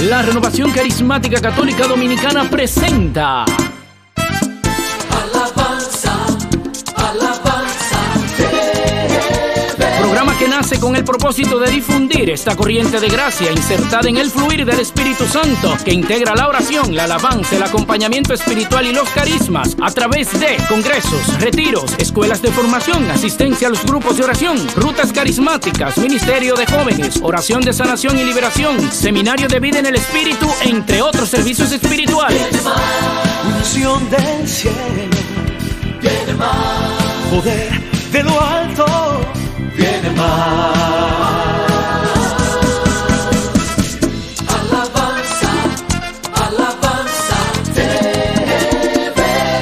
La Renovación Carismática Católica Dominicana presenta Alabanza, alabanza, programa que nace con el propósito de difundir esta corriente de gracia insertada en el fluir del Espíritu Santo, que integra la oración, la alabanza, el acompañamiento espiritual y los carismas a través de congresos, retiros, escuelas de formación, asistencia a los grupos de oración, rutas carismáticas, ministerio de jóvenes, oración de sanación y liberación, seminario de vida en el Espíritu, entre otros servicios espirituales. Unción del cielo, viene más, poder de lo alto, viene más. Alabanza, alabanza,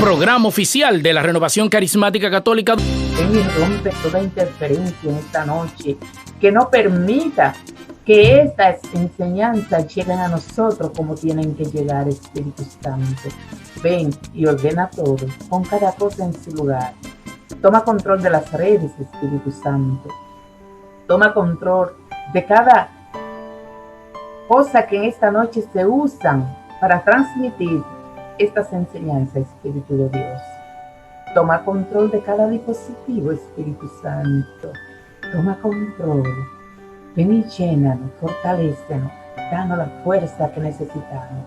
Programa oficial de la Renovación Carismática Católica. Ven y rompe toda interferencia en esta noche, que no permita que estas enseñanzas lleguen a nosotros como tienen que llegar, Espíritu Santo. Ven y ordena todo, pon cada cosa en su lugar. Toma control de las redes, Espíritu Santo. Toma control de cada cosa que en esta noche se usan para transmitir estas enseñanzas, Espíritu de Dios. Toma control de cada dispositivo, Espíritu Santo. Toma control. Ven y llénanos, fortalécenos, danos la fuerza que necesitamos.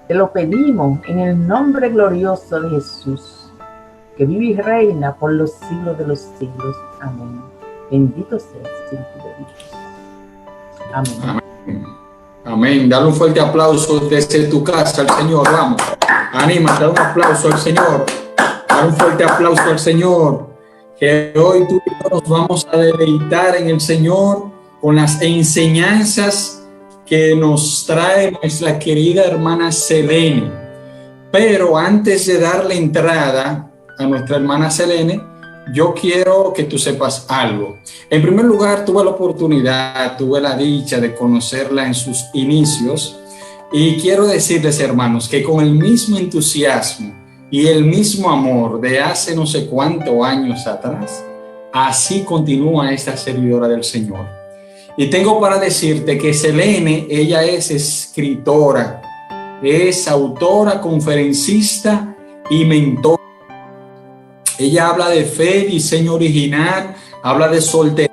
Te lo pedimos en el nombre glorioso de Jesús, que vive y reina por los siglos de los siglos. Amén. Bendito sea el Espíritu de Dios. Amén. Amén. Dale un fuerte aplauso desde tu casa al Señor. Vamos. Anímate, dale un aplauso al Señor. Dale un fuerte aplauso al Señor. Que hoy tú y yo nos vamos a deleitar en el Señor con las enseñanzas que nos trae nuestra querida hermana Selene. Pero antes de darle entrada a nuestra hermana Selene, yo quiero que tú sepas algo. En primer lugar, tuve la oportunidad, tuve la dicha de conocerla en sus inicios, y quiero decirles, hermanos, que con el mismo entusiasmo y el mismo amor de hace no sé cuántos años atrás, así continúa esta servidora del Señor. Y tengo para decirte que Selene, ella es escritora, es autora, conferencista y mentora. Ella habla de fe, diseño original, habla de soltería,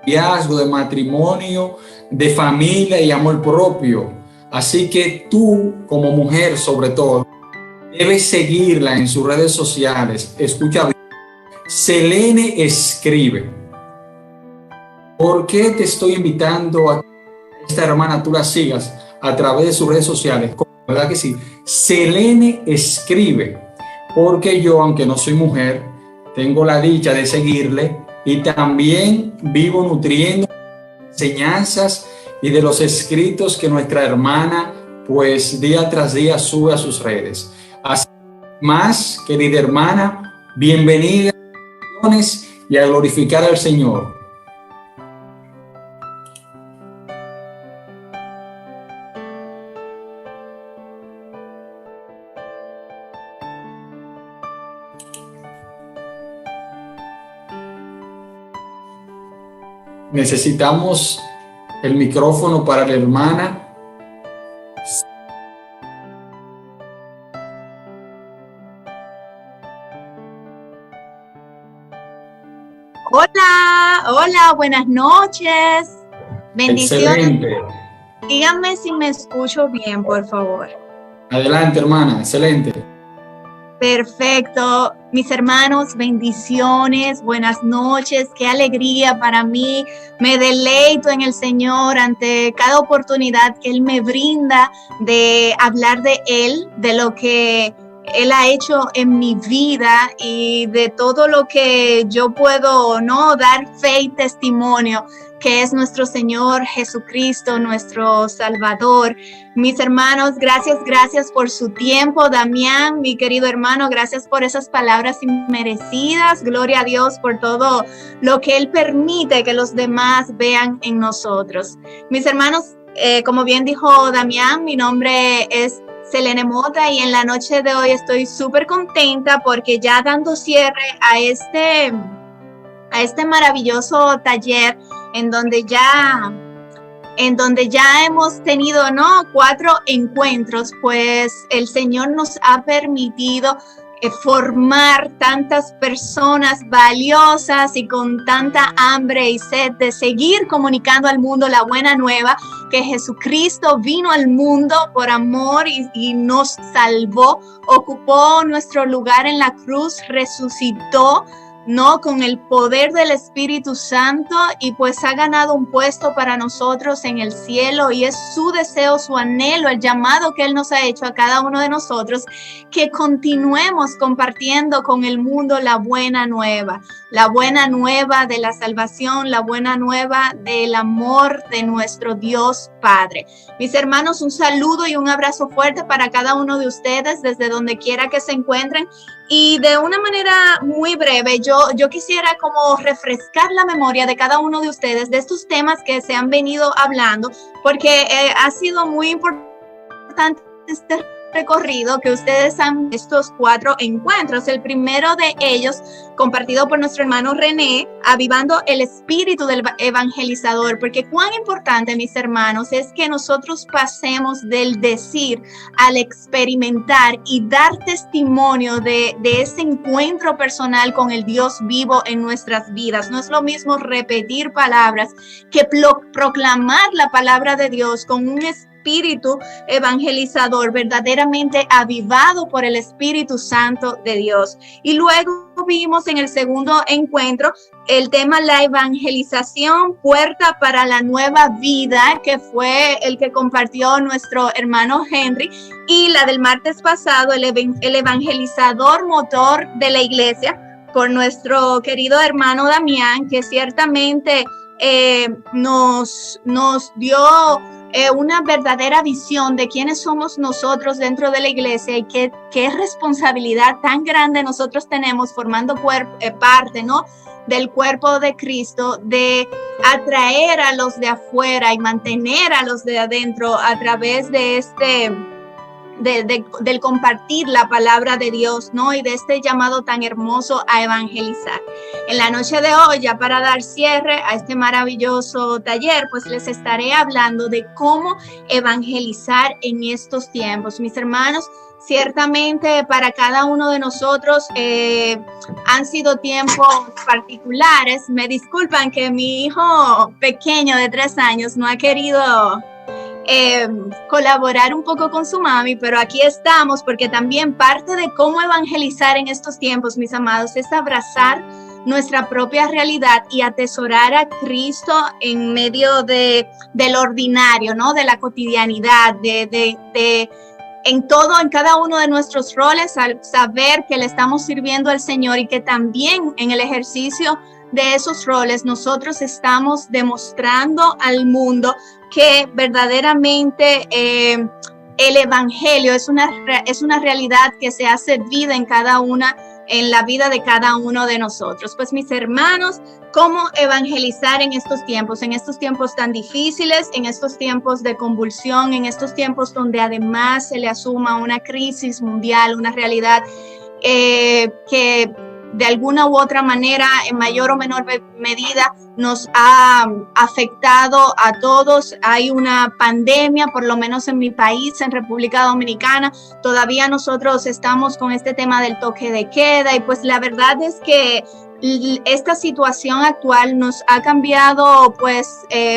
de matrimonio, de familia y amor propio. Así que tú, como mujer sobre todo, debes seguirla en sus redes sociales. Escucha bien. Selene escribe. ¿Por qué te estoy invitando a que esta hermana tú la sigas a través de sus redes sociales? ¿Verdad que sí? Selene escribe. Porque yo, aunque no soy mujer, tengo la dicha de seguirle y también vivo nutriendo enseñanzas y de los escritos que nuestra hermana, pues día tras día sube a sus redes. Así más, querida hermana, bienvenida y a glorificar al Señor. Necesitamos el micrófono para la hermana. Hola, buenas noches. Bendiciones. Excelente. Díganme si me escucho bien, por favor. Adelante, hermana, excelente. Perfecto. Mis hermanos, bendiciones, buenas noches, qué alegría para mí. Me deleito en el Señor ante cada oportunidad que Él me brinda de hablar de Él, de lo que Él ha hecho en mi vida y de todo lo que yo puedo dar fe y testimonio, que es nuestro Señor Jesucristo, nuestro Salvador. Mis hermanos, gracias por su tiempo. Damián, mi querido hermano, gracias por esas palabras inmerecidas. Gloria a Dios por todo lo que Él permite que los demás vean en nosotros. Mis hermanos, como bien dijo Damián, mi nombre es Selene Mota y en la noche de hoy estoy súper contenta porque ya dando cierre a este maravilloso taller en donde ya en donde ya hemos tenido, ¿no?, 4 encuentros, pues el Señor nos ha permitido formar tantas personas valiosas y con tanta hambre y sed de seguir comunicando al mundo la buena nueva, que Jesucristo vino al mundo por amor y nos salvó, ocupó nuestro lugar en la cruz, resucitó, ¿no?, con el poder del Espíritu Santo, y pues ha ganado un puesto para nosotros en el cielo, y es su deseo, su anhelo, el llamado que Él nos ha hecho a cada uno de nosotros, que continuemos compartiendo con el mundo la buena nueva de la salvación, la buena nueva del amor de nuestro Dios Padre. Mis hermanos, un saludo y un abrazo fuerte para cada uno de ustedes desde donde quiera que se encuentren. Y de una manera muy breve, yo quisiera como refrescar la memoria de cada uno de ustedes de estos temas que se han venido hablando, porque ha sido muy importante este recorrido que ustedes han, estos 4 encuentros. El primero de ellos, compartido por nuestro hermano René, avivando el espíritu del evangelizador, porque cuán importante, mis hermanos, es que nosotros pasemos del decir al experimentar y dar testimonio de ese encuentro personal con el Dios vivo en nuestras vidas. No es lo mismo repetir palabras que proclamar la palabra de Dios con un espíritu evangelizador verdaderamente avivado por el Espíritu Santo de Dios. Y luego vimos en el segundo encuentro el tema la evangelización, puerta para la nueva vida, que fue el que compartió nuestro hermano Henry, y la del martes pasado, el evangelizador motor de la iglesia, por nuestro querido hermano Damián, que ciertamente nos dio una verdadera visión de quiénes somos nosotros dentro de la iglesia, y qué responsabilidad tan grande nosotros tenemos formando parte, ¿no?, del cuerpo de Cristo, de atraer a los de afuera y mantener a los de adentro a través de del compartir la palabra de Dios, ¿no?, y de este llamado tan hermoso a evangelizar. En la noche de hoy, ya para dar cierre a este maravilloso taller, pues les estaré hablando de cómo evangelizar en estos tiempos. Mis hermanos, ciertamente para cada uno de nosotros han sido tiempos particulares. Me disculpan que mi hijo pequeño de 3 años no ha querido colaborar un poco con su mami, pero aquí estamos, porque también parte de cómo evangelizar en estos tiempos, mis amados, es abrazar nuestra propia realidad y atesorar a Cristo en medio del ordinario, ¿no?, de la cotidianidad, en cada uno de nuestros roles, al saber que le estamos sirviendo al Señor, y que también en el ejercicio de esos roles nosotros estamos demostrando al mundo que verdaderamente el evangelio es una realidad que se hace vida en la vida de cada uno de nosotros. Pues, mis hermanos, ¿cómo evangelizar en estos tiempos tan difíciles, en estos tiempos de convulsión, en estos tiempos donde además se le asuma una crisis mundial, una realidad que de alguna u otra manera, en mayor o menor medida, nos ha afectado a todos? Hay una pandemia, por lo menos en mi país, en República Dominicana. Todavía nosotros estamos con este tema del toque de queda, y pues la verdad es que esta situación actual nos ha cambiado, pues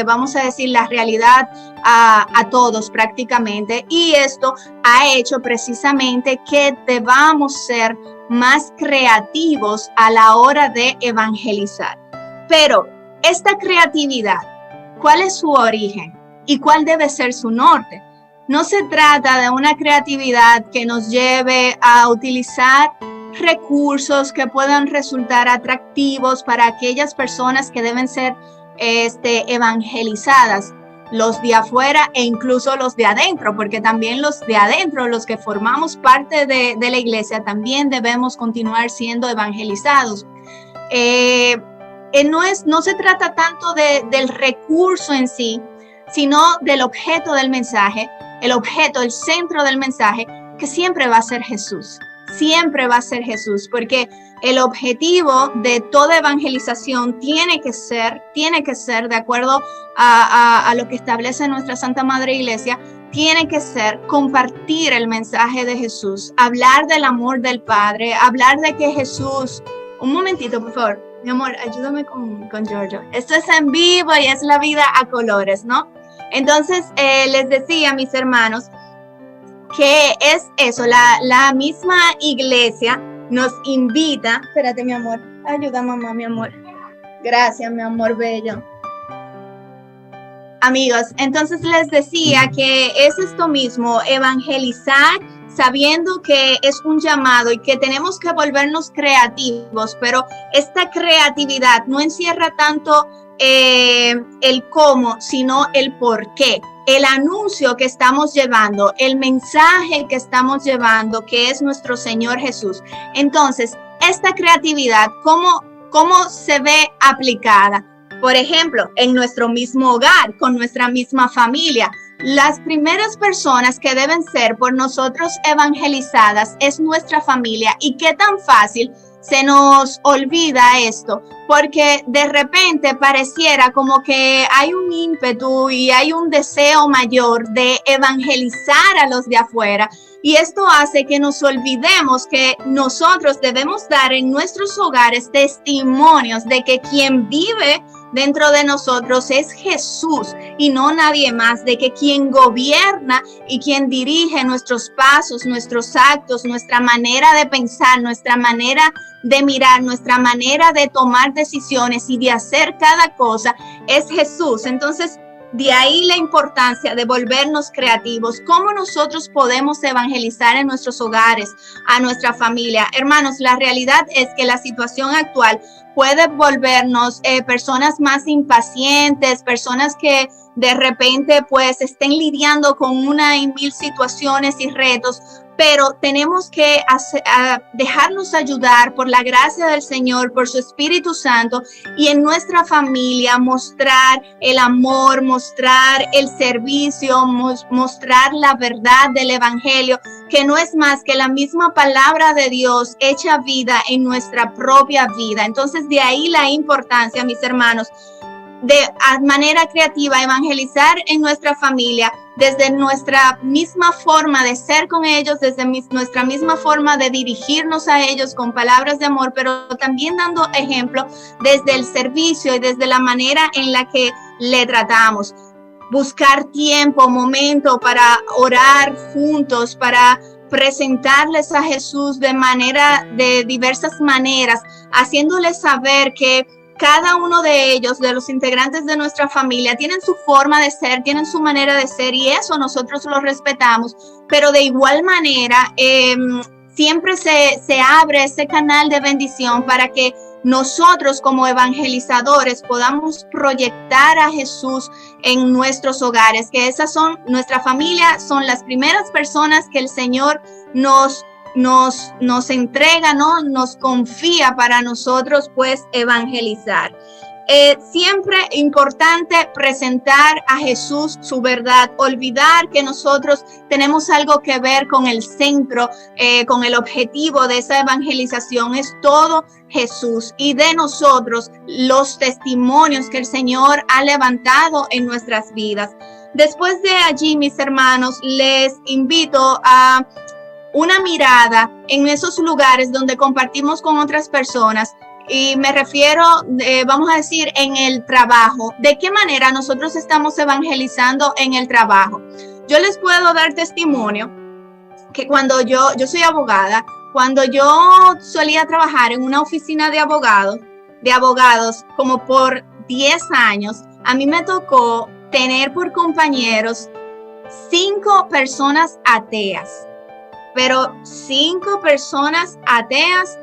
vamos a decir, la realidad a todos prácticamente, y esto ha hecho precisamente que debamos ser más creativos a la hora de evangelizar. Pero esta creatividad, ¿cuál es su origen y cuál debe ser su norte? No se trata de una creatividad que nos lleve a utilizar recursos que puedan resultar atractivos para aquellas personas que deben ser evangelizadas, los de afuera e incluso los de adentro, porque también los de adentro, los que formamos parte de la iglesia, también debemos continuar siendo evangelizados. No se trata tanto del recurso en sí, sino del objeto del mensaje, el centro del mensaje, que siempre va a ser Jesús. Siempre va a ser Jesús, porque el objetivo de toda evangelización tiene que ser de acuerdo a lo que establece nuestra Santa Madre Iglesia, tiene que ser compartir el mensaje de Jesús, hablar del amor del Padre, hablar de que Jesús... Un momentito, por favor. Mi amor, ayúdame con Giorgio. Esto es en vivo y es la vida a colores, ¿no? Entonces, les decía, mis hermanos, que es eso, la misma iglesia nos invita... Espérate, mi amor. Ayuda, mamá, mi amor. Gracias, mi amor bello. Amigos, entonces les decía que es esto mismo, evangelizar, sabiendo que es un llamado y que tenemos que volvernos creativos, pero esta creatividad no encierra tanto el cómo, sino el por qué. El anuncio que estamos llevando, el mensaje que estamos llevando, que es nuestro Señor Jesús. Entonces, esta creatividad, ¿cómo se ve aplicada? Por ejemplo, en nuestro mismo hogar, con nuestra misma familia. Las primeras personas que deben ser por nosotros evangelizadas es nuestra familia. Y qué tan fácil se nos olvida esto, porque de repente pareciera como que hay un ímpetu y hay un deseo mayor de evangelizar a los de afuera. Y esto hace que nos olvidemos que nosotros debemos dar en nuestros hogares testimonios de que quien vive dentro de nosotros es Jesús y no nadie más, de que quien gobierna y quien dirige nuestros pasos, nuestros actos, nuestra manera de pensar, nuestra manera de mirar, nuestra manera de tomar decisiones y de hacer cada cosa es Jesús. Entonces, de ahí la importancia de volvernos creativos. ¿Cómo nosotros podemos evangelizar en nuestros hogares, a nuestra familia? Hermanos, la realidad es que la situación actual puede volvernos personas más impacientes, personas que de repente pues estén lidiando con una y mil situaciones y retos, pero tenemos que dejarnos ayudar por la gracia del Señor, por su Espíritu Santo, y en nuestra familia mostrar el amor, mostrar el servicio, mostrar la verdad del Evangelio, que no es más que la misma palabra de Dios hecha vida en nuestra propia vida. Entonces, de ahí la importancia, mis hermanos, de manera creativa evangelizar en nuestra familia, desde nuestra misma forma de ser con ellos, desde nuestra misma forma de dirigirnos a ellos con palabras de amor, pero también dando ejemplo desde el servicio y desde la manera en la que le tratamos. Buscar tiempo, momento para orar juntos, para presentarles a Jesús de diversas maneras, haciéndoles saber que cada uno de ellos, de los integrantes de nuestra familia, tienen su forma de ser, tienen su manera de ser, y eso nosotros lo respetamos, pero de igual manera siempre se abre ese canal de bendición para que nosotros como evangelizadores podamos proyectar a Jesús en nuestros hogares, que esas son, nuestra familia son las primeras personas que el Señor nos entrega, ¿no? Nos confía para nosotros pues evangelizar. Siempre importante presentar a Jesús su verdad, olvidar que nosotros tenemos algo que ver con el centro, con el objetivo de esa evangelización, es todo Jesús y de nosotros los testimonios que el Señor ha levantado en nuestras vidas. Después de allí, mis hermanos, les invito a una mirada en esos lugares donde compartimos con otras personas, y me refiero, vamos a decir, en el trabajo. ¿De qué manera nosotros estamos evangelizando en el trabajo? Yo les puedo dar testimonio que cuando yo soy abogada, cuando yo solía trabajar en una oficina de abogados como por 10 años, a mí me tocó tener por compañeros 5 personas ateas. Pero 5 personas ateas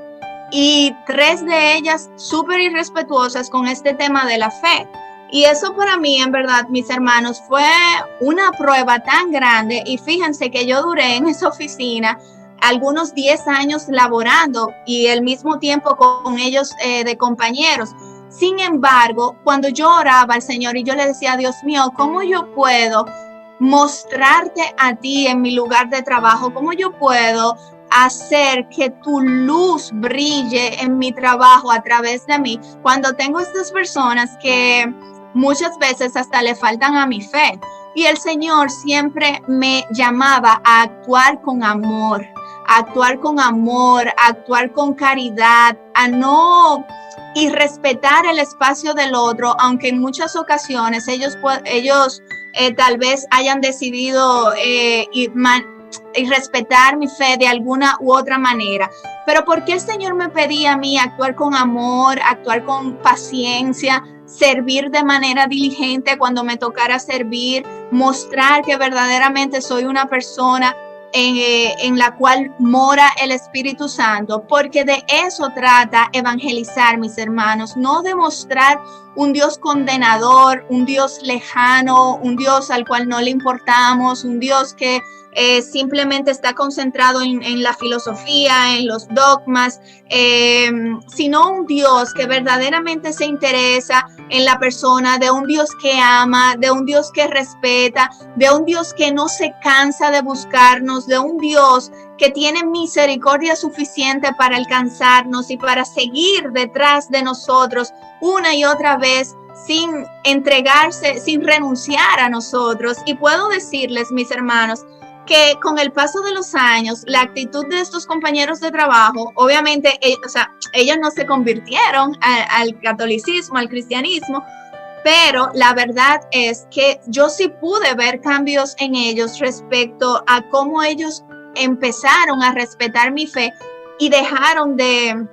y 3 de ellas súper irrespetuosas con este tema de la fe. Y eso para mí, en verdad, mis hermanos, fue una prueba tan grande. Y fíjense que yo duré en esa oficina algunos 10 años laborando y al mismo tiempo con ellos de compañeros. Sin embargo, cuando yo oraba al Señor y yo le decía, Dios mío, ¿cómo yo puedo mostrarte a ti en mi lugar de trabajo? ¿Cómo yo puedo hacer que tu luz brille en mi trabajo a través de mí, cuando tengo estas personas que muchas veces hasta le faltan a mi fe. Y el Señor siempre me llamaba a actuar con amor, a actuar con amor, a actuar con caridad, a no y respetar el espacio del otro, aunque en muchas ocasiones ellos tal vez hayan decidido y respetar mi fe de alguna u otra manera. Pero ¿por qué el Señor me pedía a mí actuar con amor, actuar con paciencia, servir de manera diligente cuando me tocara servir, mostrar que verdaderamente soy una persona en la cual mora el Espíritu Santo? Porque de eso trata evangelizar, mis hermanos, no demostrar un Dios condenador, un Dios lejano, un Dios al cual no le importamos, un Dios que simplemente está concentrado en la filosofía, en los dogmas, sino un Dios que verdaderamente se interesa en la persona, de un Dios que ama, de un Dios que respeta, de un Dios que no se cansa de buscarnos, de un Dios que tiene misericordia suficiente para alcanzarnos y para seguir detrás de nosotros una y otra vez, sin entregarse, sin renunciar a nosotros. Y puedo decirles, mis hermanos, que con el paso de los años, la actitud de estos compañeros de trabajo, obviamente, ellos no se convirtieron al catolicismo, al cristianismo, pero la verdad es que yo sí pude ver cambios en ellos respecto a cómo ellos empezaron a respetar mi fe y dejaron de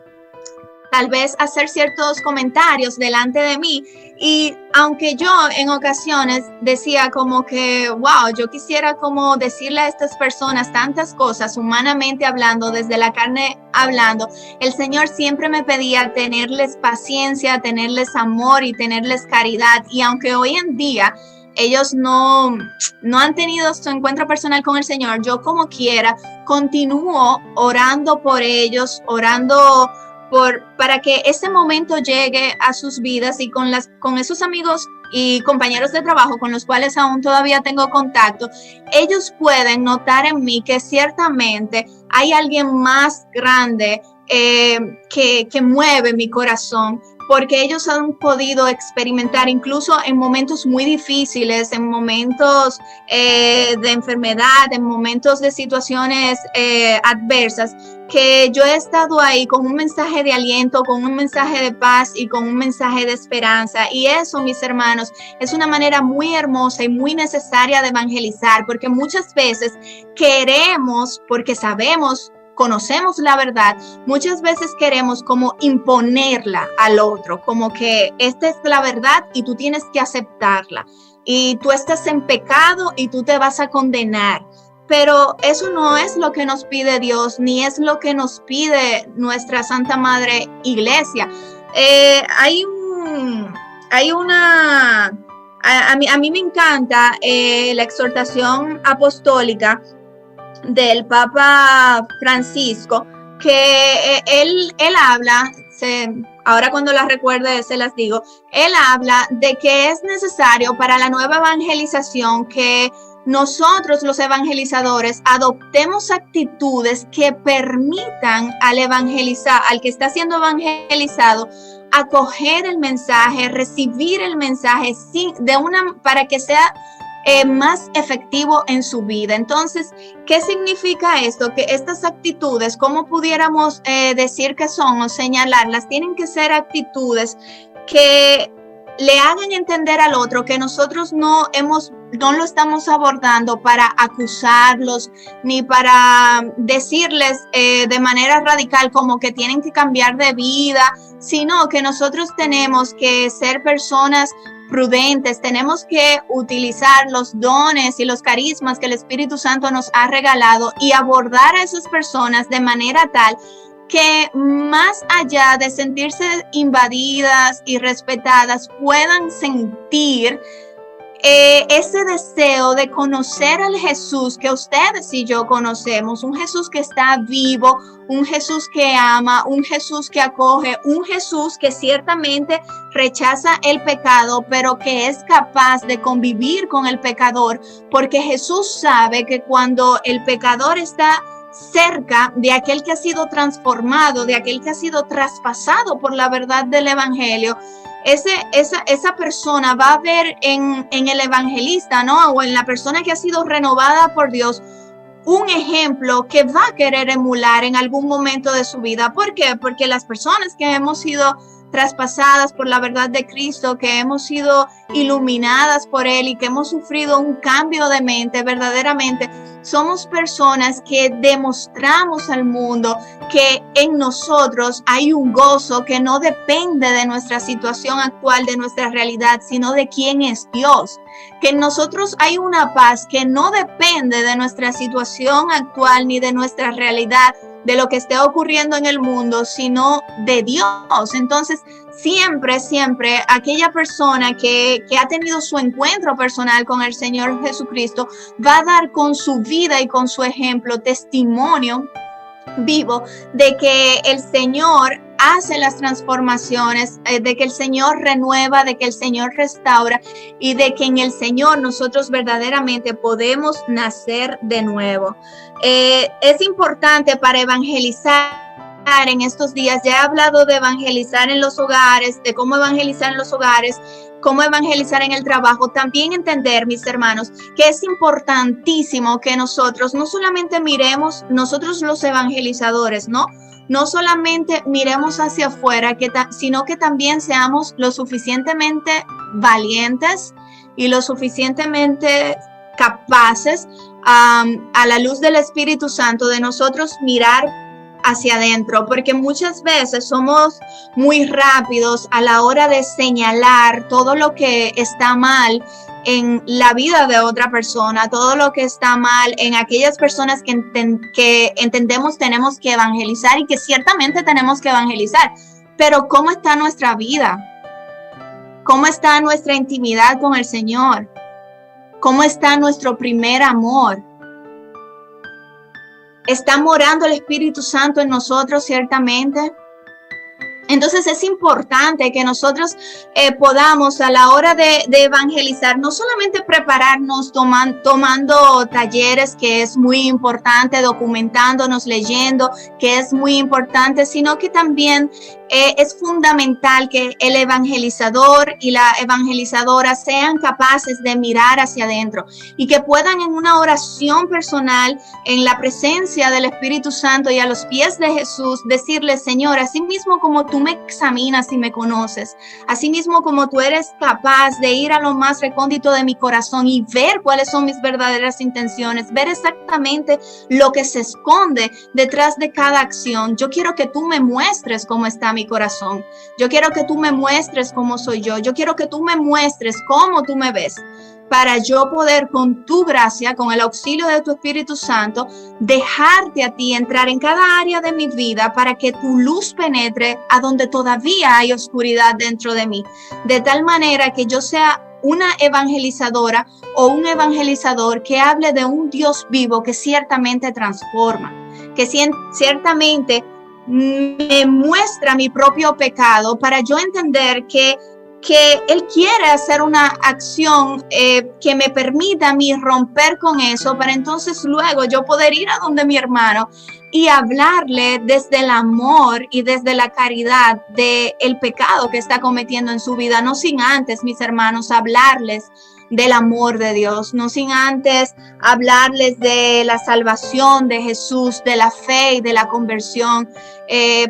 tal vez hacer ciertos comentarios delante de mí. Y aunque yo en ocasiones decía como que, wow, yo quisiera como decirle a estas personas tantas cosas, humanamente hablando, desde la carne hablando, el Señor siempre me pedía tenerles paciencia, tenerles amor y tenerles caridad. Y aunque hoy en día ellos no han tenido su encuentro personal con el Señor, yo como quiera continúo orando por ellos, orando para que ese momento llegue a sus vidas, y con esos amigos y compañeros de trabajo con los cuales aún todavía tengo contacto, ellos pueden notar en mí que ciertamente hay alguien más grande que mueve mi corazón, porque ellos han podido experimentar incluso en momentos muy difíciles, en momentos de enfermedad, en momentos de situaciones adversas, que yo he estado ahí con un mensaje de aliento, con un mensaje de paz y con un mensaje de esperanza. Y eso, mis hermanos, es una manera muy hermosa y muy necesaria de evangelizar, porque muchas veces queremos, porque sabemos, conocemos la verdad, muchas veces queremos como imponerla al otro, como que esta es la verdad y tú tienes que aceptarla, y tú estás en pecado y tú te vas a condenar. Pero eso no es lo que nos pide Dios, ni es lo que nos pide nuestra Santa Madre Iglesia. A mí me encanta la exhortación apostólica del Papa Francisco, que él habla, ahora cuando las recuerde se las digo, él habla de que es necesario para la nueva evangelización que nosotros los evangelizadores adoptemos actitudes que permitan al que está siendo evangelizado acoger el mensaje, recibir el mensaje para que sea más efectivo en su vida. Entonces, ¿qué significa esto? Que estas actitudes, ¿cómo pudiéramos decir que son o señalarlas? Tienen que ser actitudes que le hagan entender al otro que nosotros no lo estamos abordando para acusarlos, ni para decirles de manera radical como que tienen que cambiar de vida, sino que nosotros tenemos que ser personas prudentes, tenemos que utilizar los dones y los carismas que el Espíritu Santo nos ha regalado y abordar a esas personas de manera tal que más allá de sentirse invadidas y respetadas, puedan sentir ese deseo de conocer al Jesús que ustedes y yo conocemos, un Jesús que está vivo, un Jesús que ama, un Jesús que acoge, un Jesús que ciertamente rechaza el pecado, pero que es capaz de convivir con el pecador, porque Jesús sabe que cuando el pecador está cerca de aquel que ha sido transformado, de aquel que ha sido traspasado por la verdad del evangelio, esa persona va a ver en el evangelista, ¿no? O en la persona que ha sido renovada por Dios, un ejemplo que va a querer emular en algún momento de su vida. ¿Por qué? Porque las personas que hemos sido traspasadas por la verdad de Cristo, que hemos sido iluminadas por Él y que hemos sufrido un cambio de mente, verdaderamente somos personas que demostramos al mundo que en nosotros hay un gozo que no depende de nuestra situación actual, de nuestra realidad, sino de quién es Dios. Que en nosotros hay una paz que no depende de nuestra situación actual ni de nuestra realidad, de lo que esté ocurriendo en el mundo, sino de Dios. Entonces, siempre aquella persona que ha tenido su encuentro personal con el Señor Jesucristo va a dar con su vida y con su ejemplo testimonio vivo de que el Señor hace las transformaciones, de que el Señor renueva, de que el Señor restaura y de que en el Señor nosotros verdaderamente podemos nacer de nuevo. Es importante para evangelizar en estos días. Ya he hablado de evangelizar en los hogares, de cómo evangelizar en los hogares, cómo evangelizar en el trabajo. También entender, mis hermanos, que es importantísimo que nosotros no solamente miremos, nosotros los evangelizadores, no solamente miremos hacia afuera, sino que también seamos lo suficientemente valientes y lo suficientemente capaces a la luz del Espíritu Santo de nosotros mirar hacia adentro, porque muchas veces somos muy rápidos a la hora de señalar todo lo que está mal en la vida de otra persona, todo lo que está mal en aquellas personas que entendemos tenemos que evangelizar y que ciertamente tenemos que evangelizar. Pero ¿cómo está nuestra vida? ¿Cómo está nuestra intimidad con el Señor? ¿Cómo está nuestro primer amor? ¿Está morando el Espíritu Santo en nosotros ciertamente? Entonces es importante que nosotros podamos a la hora de evangelizar, no solamente prepararnos tomando talleres, que es muy importante, documentándonos, leyendo, que es muy importante, sino que también es fundamental que el evangelizador y la evangelizadora sean capaces de mirar hacia adentro y que puedan en una oración personal, en la presencia del Espíritu Santo y a los pies de Jesús, decirle: Señor, así mismo como tú me examinas y me conoces, así mismo como tú eres capaz de ir a lo más recóndito de mi corazón y ver cuáles son mis verdaderas intenciones, ver exactamente lo que se esconde detrás de cada acción, yo quiero que tú me muestres cómo está mi corazón. Yo quiero que tú me muestres cómo soy yo. Yo quiero que tú me muestres cómo tú me ves, para yo poder con tu gracia, con el auxilio de tu Espíritu Santo, dejarte a ti entrar en cada área de mi vida para que tu luz penetre a donde todavía hay oscuridad dentro de mí, de tal manera que yo sea una evangelizadora o un evangelizador que hable de un Dios vivo que ciertamente transforma, que ciertamente me muestra mi propio pecado para yo entender que Él quiere hacer una acción que me permita a mí romper con eso, para entonces luego yo poder ir a donde mi hermano y hablarle desde el amor y desde la caridad del pecado que está cometiendo en su vida, no sin antes, mis hermanos, hablarles del amor de Dios, no sin antes hablarles de la salvación de Jesús, de la fe y de la conversión,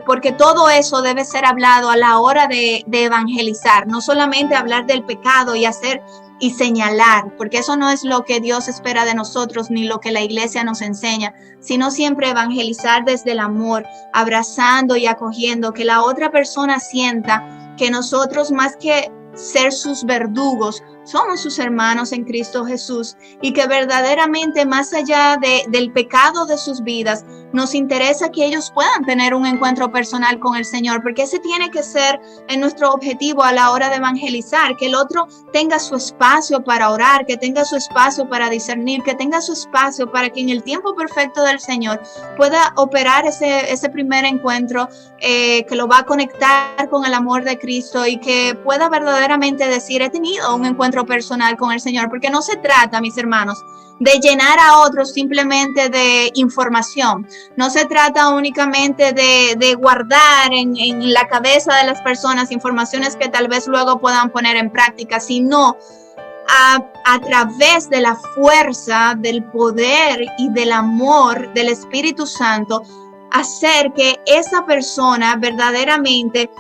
porque todo eso debe ser hablado a la hora de evangelizar, no solamente hablar del pecado y hacer y señalar, porque eso no es lo que Dios espera de nosotros ni lo que la iglesia nos enseña, sino siempre evangelizar desde el amor, abrazando y acogiendo, que la otra persona sienta que nosotros, más que ser sus verdugos, somos sus hermanos en Cristo Jesús, y que verdaderamente más allá del pecado de sus vidas, nos interesa que ellos puedan tener un encuentro personal con el Señor, porque ese tiene que ser nuestro objetivo a la hora de evangelizar, que el otro tenga su espacio para orar, que tenga su espacio para discernir, que tenga su espacio para que en el tiempo perfecto del Señor pueda operar ese primer encuentro, que lo va a conectar con el amor de Cristo y que pueda verdaderamente decir: he tenido un encuentro personal con el Señor, porque no se trata, mis hermanos, de llenar a otros simplemente de información. No se trata únicamente de guardar en la cabeza de las personas informaciones que tal vez luego puedan poner en práctica, sino a través de la fuerza, del poder y del amor del Espíritu Santo, hacer que esa persona verdaderamente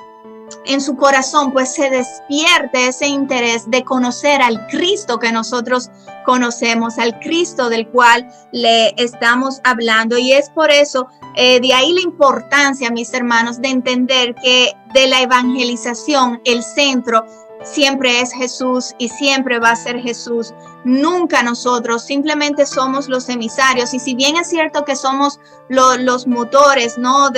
en su corazón pues se despierte ese interés de conocer al Cristo que nosotros conocemos, al Cristo del cual le estamos hablando. Y es por eso, de ahí la importancia, mis hermanos, de entender que de la evangelización el centro siempre es Jesús y siempre va a ser Jesús. Nunca nosotros, simplemente somos los emisarios. Y si bien es cierto que somos los motores, ¿no?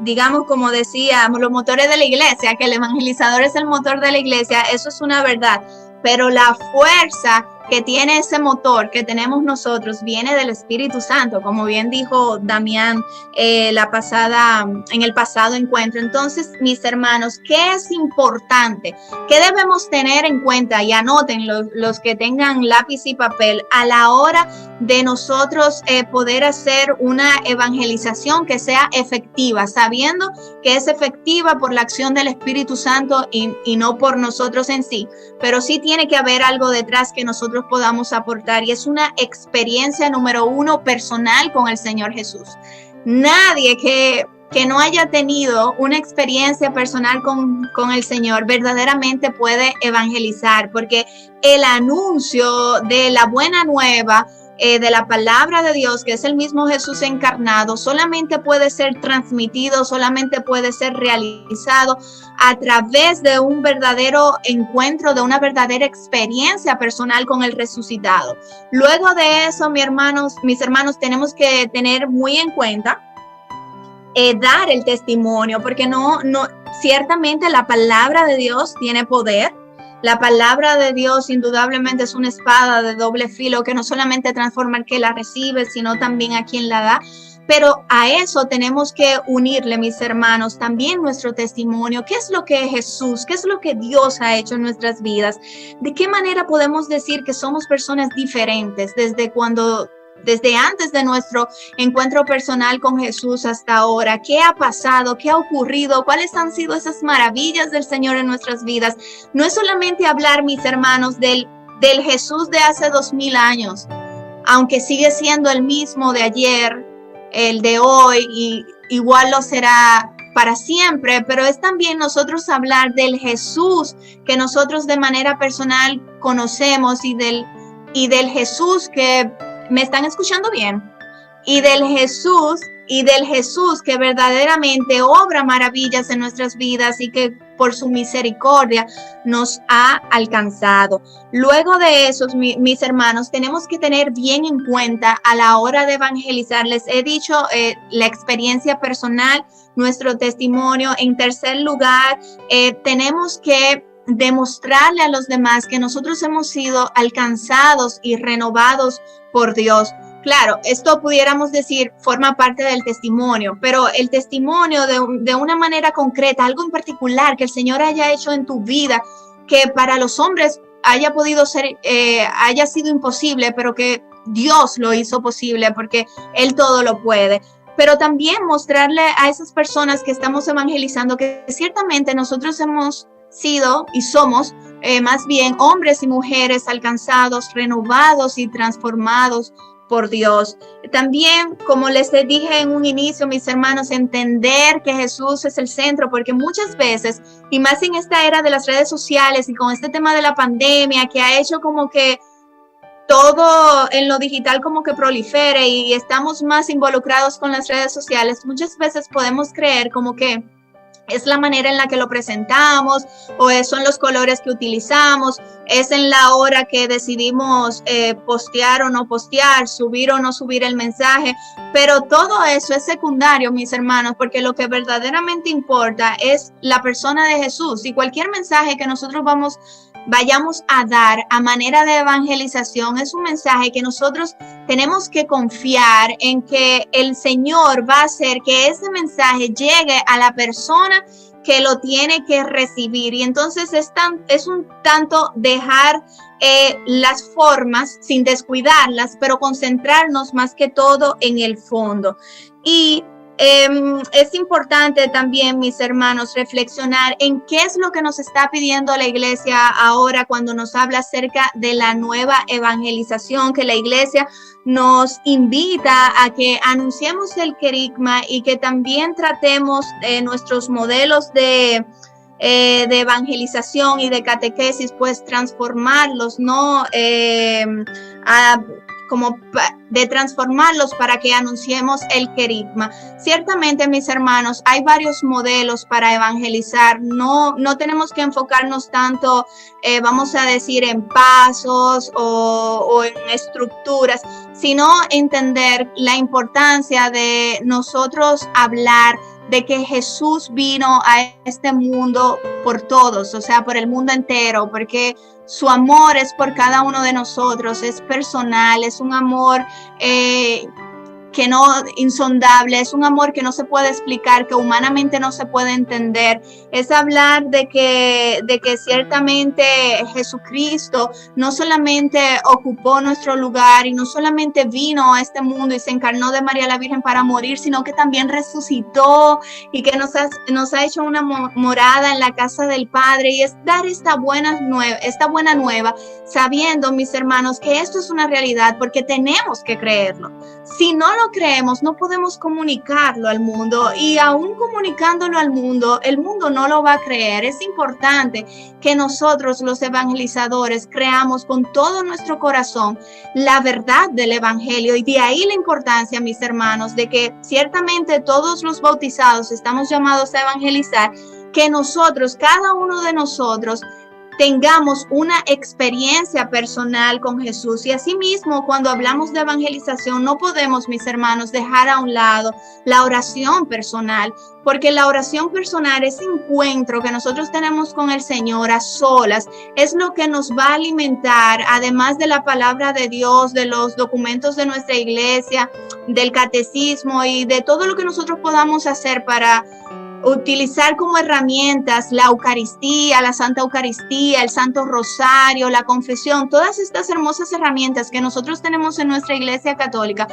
Digamos, como decíamos, los motores de la iglesia, que el evangelizador es el motor de la iglesia, eso es una verdad. Pero la fuerza que tiene ese motor que tenemos nosotros viene del Espíritu Santo, como bien dijo Damián en el pasado encuentro. Entonces, mis hermanos, ¿qué es importante? ¿Qué debemos tener en cuenta? Y anoten los que tengan lápiz y papel a la hora de nosotros poder hacer una evangelización que sea efectiva, sabiendo que es efectiva por la acción del Espíritu Santo y no por nosotros en sí, pero sí tiene que haber algo detrás que nosotros podamos aportar, y es una experiencia número 1 personal con el Señor Jesús. Nadie que no haya tenido una experiencia personal con el Señor verdaderamente puede evangelizar, porque el anuncio de la buena nueva, de la palabra de Dios, que es el mismo Jesús encarnado, solamente puede ser transmitido, solamente puede ser realizado a través de un verdadero encuentro, de una verdadera experiencia personal con el resucitado. Luego de eso, mis hermanos, tenemos que tener muy en cuenta dar el testimonio, porque no, ciertamente la palabra de Dios tiene poder. La palabra de Dios indudablemente es una espada de doble filo que no solamente transforma al que la recibe, sino también a quien la da. Pero a eso tenemos que unirle, mis hermanos, también nuestro testimonio. ¿Qué es lo que Jesús, qué es lo que Dios ha hecho en nuestras vidas? ¿De qué manera podemos decir que somos personas diferentes desde antes de nuestro encuentro personal con Jesús hasta ahora? ¿Qué ha pasado? ¿Qué ha ocurrido? ¿Cuáles han sido esas maravillas del Señor en nuestras vidas? No es solamente hablar, mis hermanos, del Jesús de hace 2000 años, aunque sigue siendo el mismo de ayer, el de hoy, y igual lo será para siempre, pero es también nosotros hablar del Jesús que nosotros de manera personal conocemos y del Jesús que... ¿Me están escuchando bien? Y del Jesús que verdaderamente obra maravillas en nuestras vidas y que por su misericordia nos ha alcanzado. Luego de eso, mis hermanos, tenemos que tener bien en cuenta a la hora de evangelizar. Les he dicho la experiencia personal, nuestro testimonio. En tercer lugar, tenemos que demostrarle a los demás que nosotros hemos sido alcanzados y renovados por Dios. Claro, esto pudiéramos decir forma parte del testimonio, pero el testimonio de una manera concreta, algo en particular que el Señor haya hecho en tu vida, que para los hombres haya sido imposible, pero que Dios lo hizo posible porque Él todo lo puede. Pero también mostrarle a esas personas que estamos evangelizando que ciertamente nosotros hemos sido y somos más bien hombres y mujeres alcanzados, renovados y transformados por Dios. También, como les dije en un inicio, mis hermanos, entender que Jesús es el centro, porque muchas veces, y más en esta era de las redes sociales y con este tema de la pandemia que ha hecho como que todo en lo digital como que prolifere y estamos más involucrados con las redes sociales, muchas veces podemos creer como que es la manera en la que lo presentamos, o son los colores que utilizamos, es en la hora que decidimos postear o no postear, subir o no subir el mensaje, pero todo eso es secundario, mis hermanos, porque lo que verdaderamente importa es la persona de Jesús, y cualquier mensaje que nosotros vayamos a dar a manera de evangelización es un mensaje que nosotros tenemos que confiar en que el Señor va a hacer que ese mensaje llegue a la persona que lo tiene que recibir. Y entonces es un tanto dejar las formas sin descuidarlas, pero concentrarnos más que todo en el fondo. Y es importante también, mis hermanos, reflexionar en qué es lo que nos está pidiendo la iglesia ahora cuando nos habla acerca de la nueva evangelización, que la iglesia nos invita a que anunciemos el querigma y que también tratemos nuestros modelos de evangelización y de catequesis, pues transformarlos, ¿no? De transformarlos para que anunciemos el querigma. Ciertamente, mis hermanos, hay varios modelos para evangelizar. No tenemos que enfocarnos tanto, vamos a decir, en pasos o en estructuras, sino entender la importancia de nosotros hablar de que Jesús vino a este mundo por todos, o sea, por el mundo entero, porque su amor es por cada uno de nosotros, es personal, es un amor que no insondable, es un amor que no se puede explicar, que humanamente no se puede entender. Es hablar de que ciertamente Jesucristo no solamente ocupó nuestro lugar y no solamente vino a este mundo y se encarnó de María la Virgen para morir, sino que también resucitó y que nos ha hecho una morada en la casa del Padre. Y es dar esta buena nueva, sabiendo, mis hermanos, que esto es una realidad, porque tenemos que creerlo. Si no lo creemos, no podemos comunicarlo al mundo, y aún comunicándolo al mundo, el mundo no lo va a creer. Es importante que nosotros, los evangelizadores, creamos con todo nuestro corazón la verdad del evangelio, y de ahí la importancia, mis hermanos, de que ciertamente todos los bautizados estamos llamados a evangelizar, que nosotros, cada uno de nosotros, tengamos una experiencia personal con Jesús. Y asimismo, cuando hablamos de evangelización, no podemos, mis hermanos, dejar a un lado la oración personal, porque la oración personal, ese encuentro que nosotros tenemos con el Señor a solas, es lo que nos va a alimentar, además de la palabra de Dios, de los documentos de nuestra iglesia, del catecismo y de todo lo que nosotros podamos hacer para utilizar como herramientas la Eucaristía, la Santa Eucaristía, el Santo Rosario, la confesión. Todas estas hermosas herramientas que nosotros tenemos en nuestra Iglesia Católica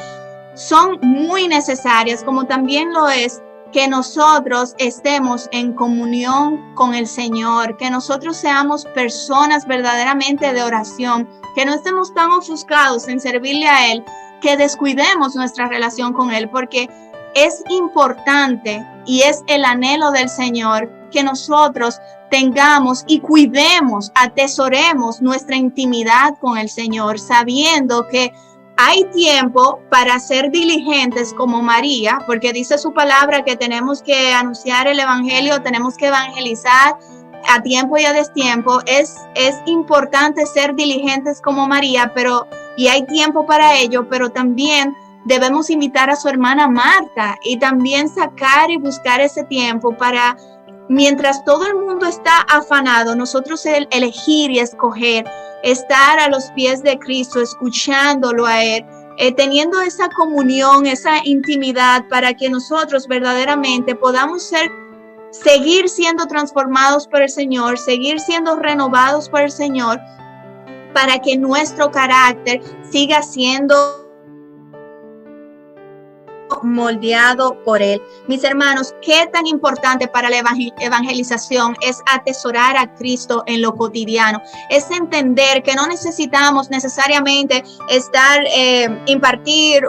son muy necesarias, como también lo es que nosotros estemos en comunión con el Señor, que nosotros seamos personas verdaderamente de oración, que no estemos tan ofuscados en servirle a Él, que descuidemos nuestra relación con Él, porque es importante y es el anhelo del Señor que nosotros tengamos y cuidemos, atesoremos nuestra intimidad con el Señor, sabiendo que hay tiempo para ser diligentes como María, porque dice su palabra que tenemos que anunciar el evangelio, tenemos que evangelizar a tiempo y a destiempo. Es importante ser diligentes como María, y hay tiempo para ello, pero también debemos invitar a su hermana Marta y también sacar y buscar ese tiempo para, mientras todo el mundo está afanado, nosotros elegir y escoger estar a los pies de Cristo, escuchándolo a Él, teniendo esa comunión, esa intimidad, para que nosotros verdaderamente podamos seguir siendo transformados por el Señor, seguir siendo renovados por el Señor, para que nuestro carácter siga siendo moldeado por Él. Mis hermanos, qué tan importante para la evangelización es atesorar a Cristo en lo cotidiano, es entender que no necesitamos necesariamente impartir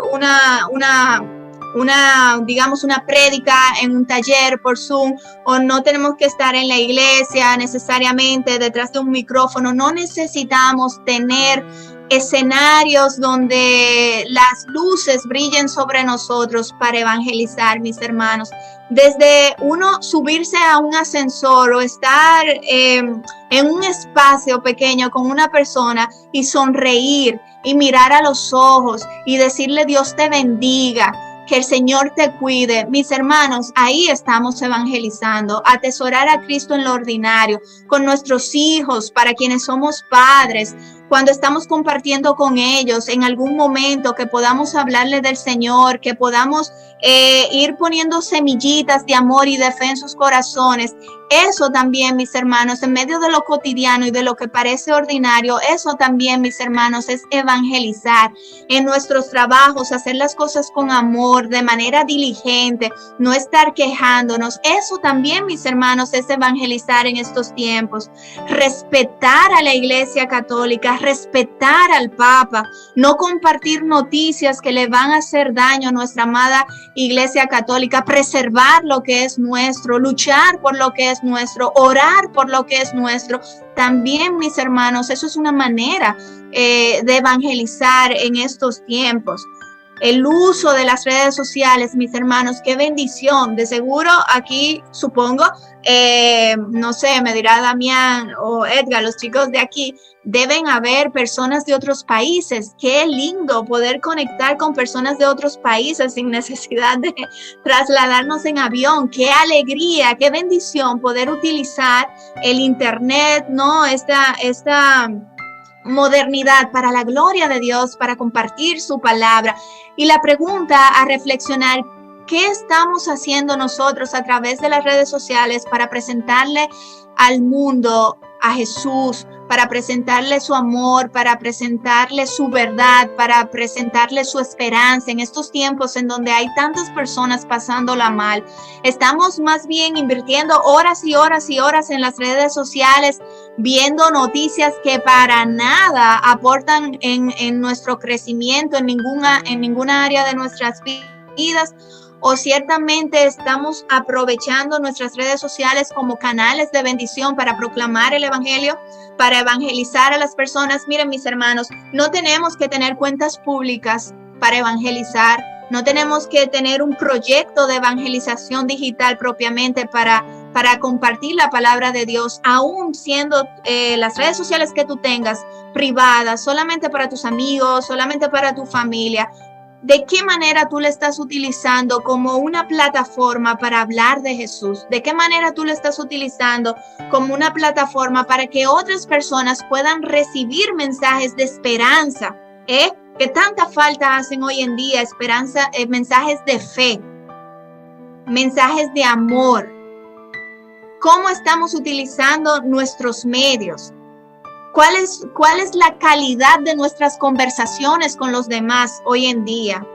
digamos, una prédica en un taller por Zoom, o no tenemos que estar en la iglesia necesariamente detrás de un micrófono. No necesitamos tener escenarios donde las luces brillen sobre nosotros para evangelizar, mis hermanos. Desde uno subirse a un ascensor o estar en un espacio pequeño con una persona y sonreír y mirar a los ojos y decirle Dios te bendiga. Que el Señor te cuide. Mis hermanos, ahí estamos evangelizando. Atesorar a Cristo en lo ordinario, con nuestros hijos, para quienes somos padres, cuando estamos compartiendo con ellos en algún momento, que podamos hablarle del Señor, que podamos ir poniendo semillitas de amor y de fe en sus corazones. Eso también, mis hermanos, en medio de lo cotidiano y de lo que parece ordinario, eso también, mis hermanos, es evangelizar. En nuestros trabajos, hacer las cosas con amor, de manera diligente, no estar quejándonos. Eso también, mis hermanos, es evangelizar en estos tiempos. Respetar a la Iglesia Católica, respetar al Papa, no compartir noticias que le van a hacer daño a nuestra amada Iglesia Católica, preservar lo que es nuestro, luchar por lo que es nuestro, orar por lo que es nuestro. También, mis hermanos, eso es una manera de evangelizar en estos tiempos. El uso de las redes sociales, mis hermanos, qué bendición. De seguro aquí, supongo, no sé, me dirá Damián o Edgar, los chicos de aquí, deben haber personas de otros países. Qué lindo poder conectar con personas de otros países sin necesidad de trasladarnos en avión. Qué alegría, qué bendición poder utilizar el internet, ¿no? Esta modernidad para la gloria de Dios, para compartir su palabra. Y la pregunta a reflexionar: ¿qué estamos haciendo nosotros a través de las redes sociales para presentarle al mundo a Jesús, para presentarle su amor, para presentarle su verdad, para presentarle su esperanza en estos tiempos en donde hay tantas personas pasándola mal? Estamos más bien invirtiendo horas y horas y horas en las redes sociales, viendo noticias que para nada aportan en nuestro crecimiento, en ninguna área de nuestras vidas. O ciertamente estamos aprovechando nuestras redes sociales como canales de bendición para proclamar el evangelio, para evangelizar a las personas. Miren, mis hermanos, no tenemos que tener cuentas públicas para evangelizar, no tenemos que tener un proyecto de evangelización digital propiamente para compartir la palabra de Dios, aún siendo las redes sociales que tú tengas privadas, solamente para tus amigos, solamente para tu familia. ¿De qué manera tú le estás utilizando como una plataforma para hablar de Jesús? ¿De qué manera tú le estás utilizando como una plataforma para que otras personas puedan recibir mensajes de esperanza? Que tanta falta hacen hoy en día, esperanza, mensajes de fe, mensajes de amor. ¿Cómo estamos utilizando nuestros medios? ¿Cuál es la calidad de nuestras conversaciones con los demás hoy en día?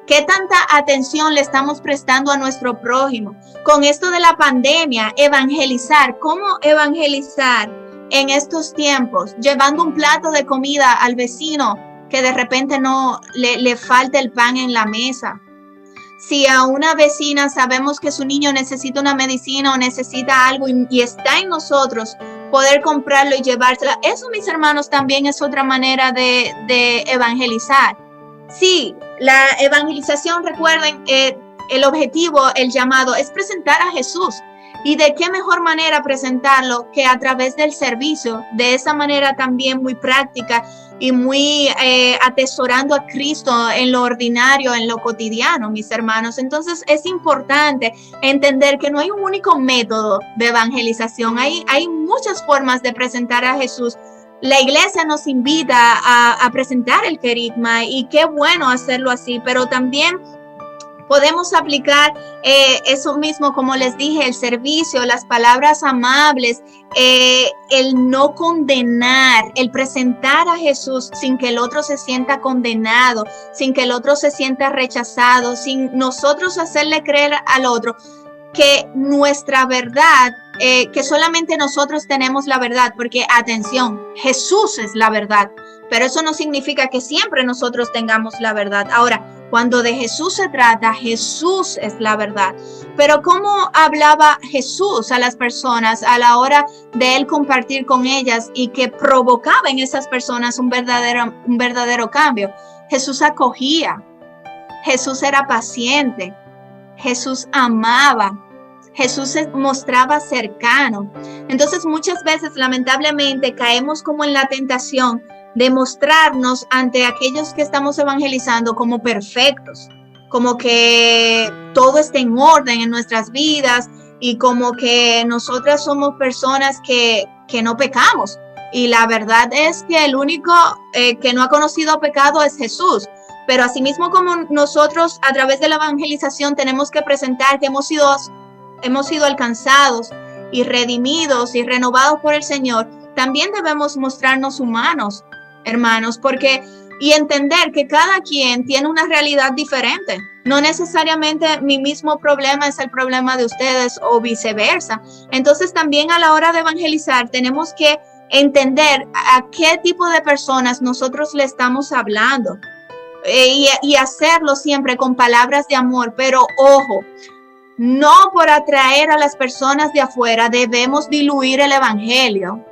¿Qué tanta atención le estamos prestando a nuestro prójimo? Con esto de la pandemia, evangelizar. ¿Cómo evangelizar en estos tiempos? Llevando un plato de comida al vecino que de repente no le falta el pan en la mesa. Si a una vecina sabemos que su niño necesita una medicina o necesita algo y está en nosotros poder comprarlo y llevársela. Eso, mis hermanos, también es otra manera de evangelizar. Sí, la evangelización, recuerden, el objetivo, el llamado es presentar a Jesús. ¿Y de qué mejor manera presentarlo que a través del servicio? De esa manera también muy práctica y muy atesorando a Cristo en lo ordinario, en lo cotidiano, mis hermanos. Entonces es importante entender que no hay un único método de evangelización. Hay muchas formas de presentar a Jesús. La iglesia nos invita a presentar el querigma y qué bueno hacerlo así, pero también podemos aplicar eso mismo, como les dije, el servicio, las palabras amables, el no condenar, el presentar a Jesús sin que el otro se sienta condenado, sin que el otro se sienta rechazado, sin nosotros hacerle creer al otro que nuestra verdad, que solamente nosotros tenemos la verdad, porque atención, Jesús es la verdad, pero eso no significa que siempre nosotros tengamos la verdad. Ahora, cuando de Jesús se trata, Jesús es la verdad. Pero ¿cómo hablaba Jesús a las personas a la hora de él compartir con ellas y que provocaba en esas personas un verdadero cambio? Jesús acogía, Jesús era paciente, Jesús amaba, Jesús se mostraba cercano. Entonces muchas veces, lamentablemente, caemos como en la tentación de mostrarnos ante aquellos que estamos evangelizando como perfectos, como que todo está en orden en nuestras vidas y como que nosotras somos personas que no pecamos. Y la verdad es que el único que no ha conocido pecado es Jesús. Pero asimismo como nosotros a través de la evangelización tenemos que presentar que hemos sido alcanzados y redimidos y renovados por el Señor, también debemos mostrarnos humanos, hermanos, y entender que cada quien tiene una realidad diferente. No necesariamente mi mismo problema es el problema de ustedes o viceversa. Entonces también a la hora de evangelizar tenemos que entender a qué tipo de personas nosotros le estamos hablando y hacerlo siempre con palabras de amor. Pero ojo, no por atraer a las personas de afuera debemos diluir el evangelio.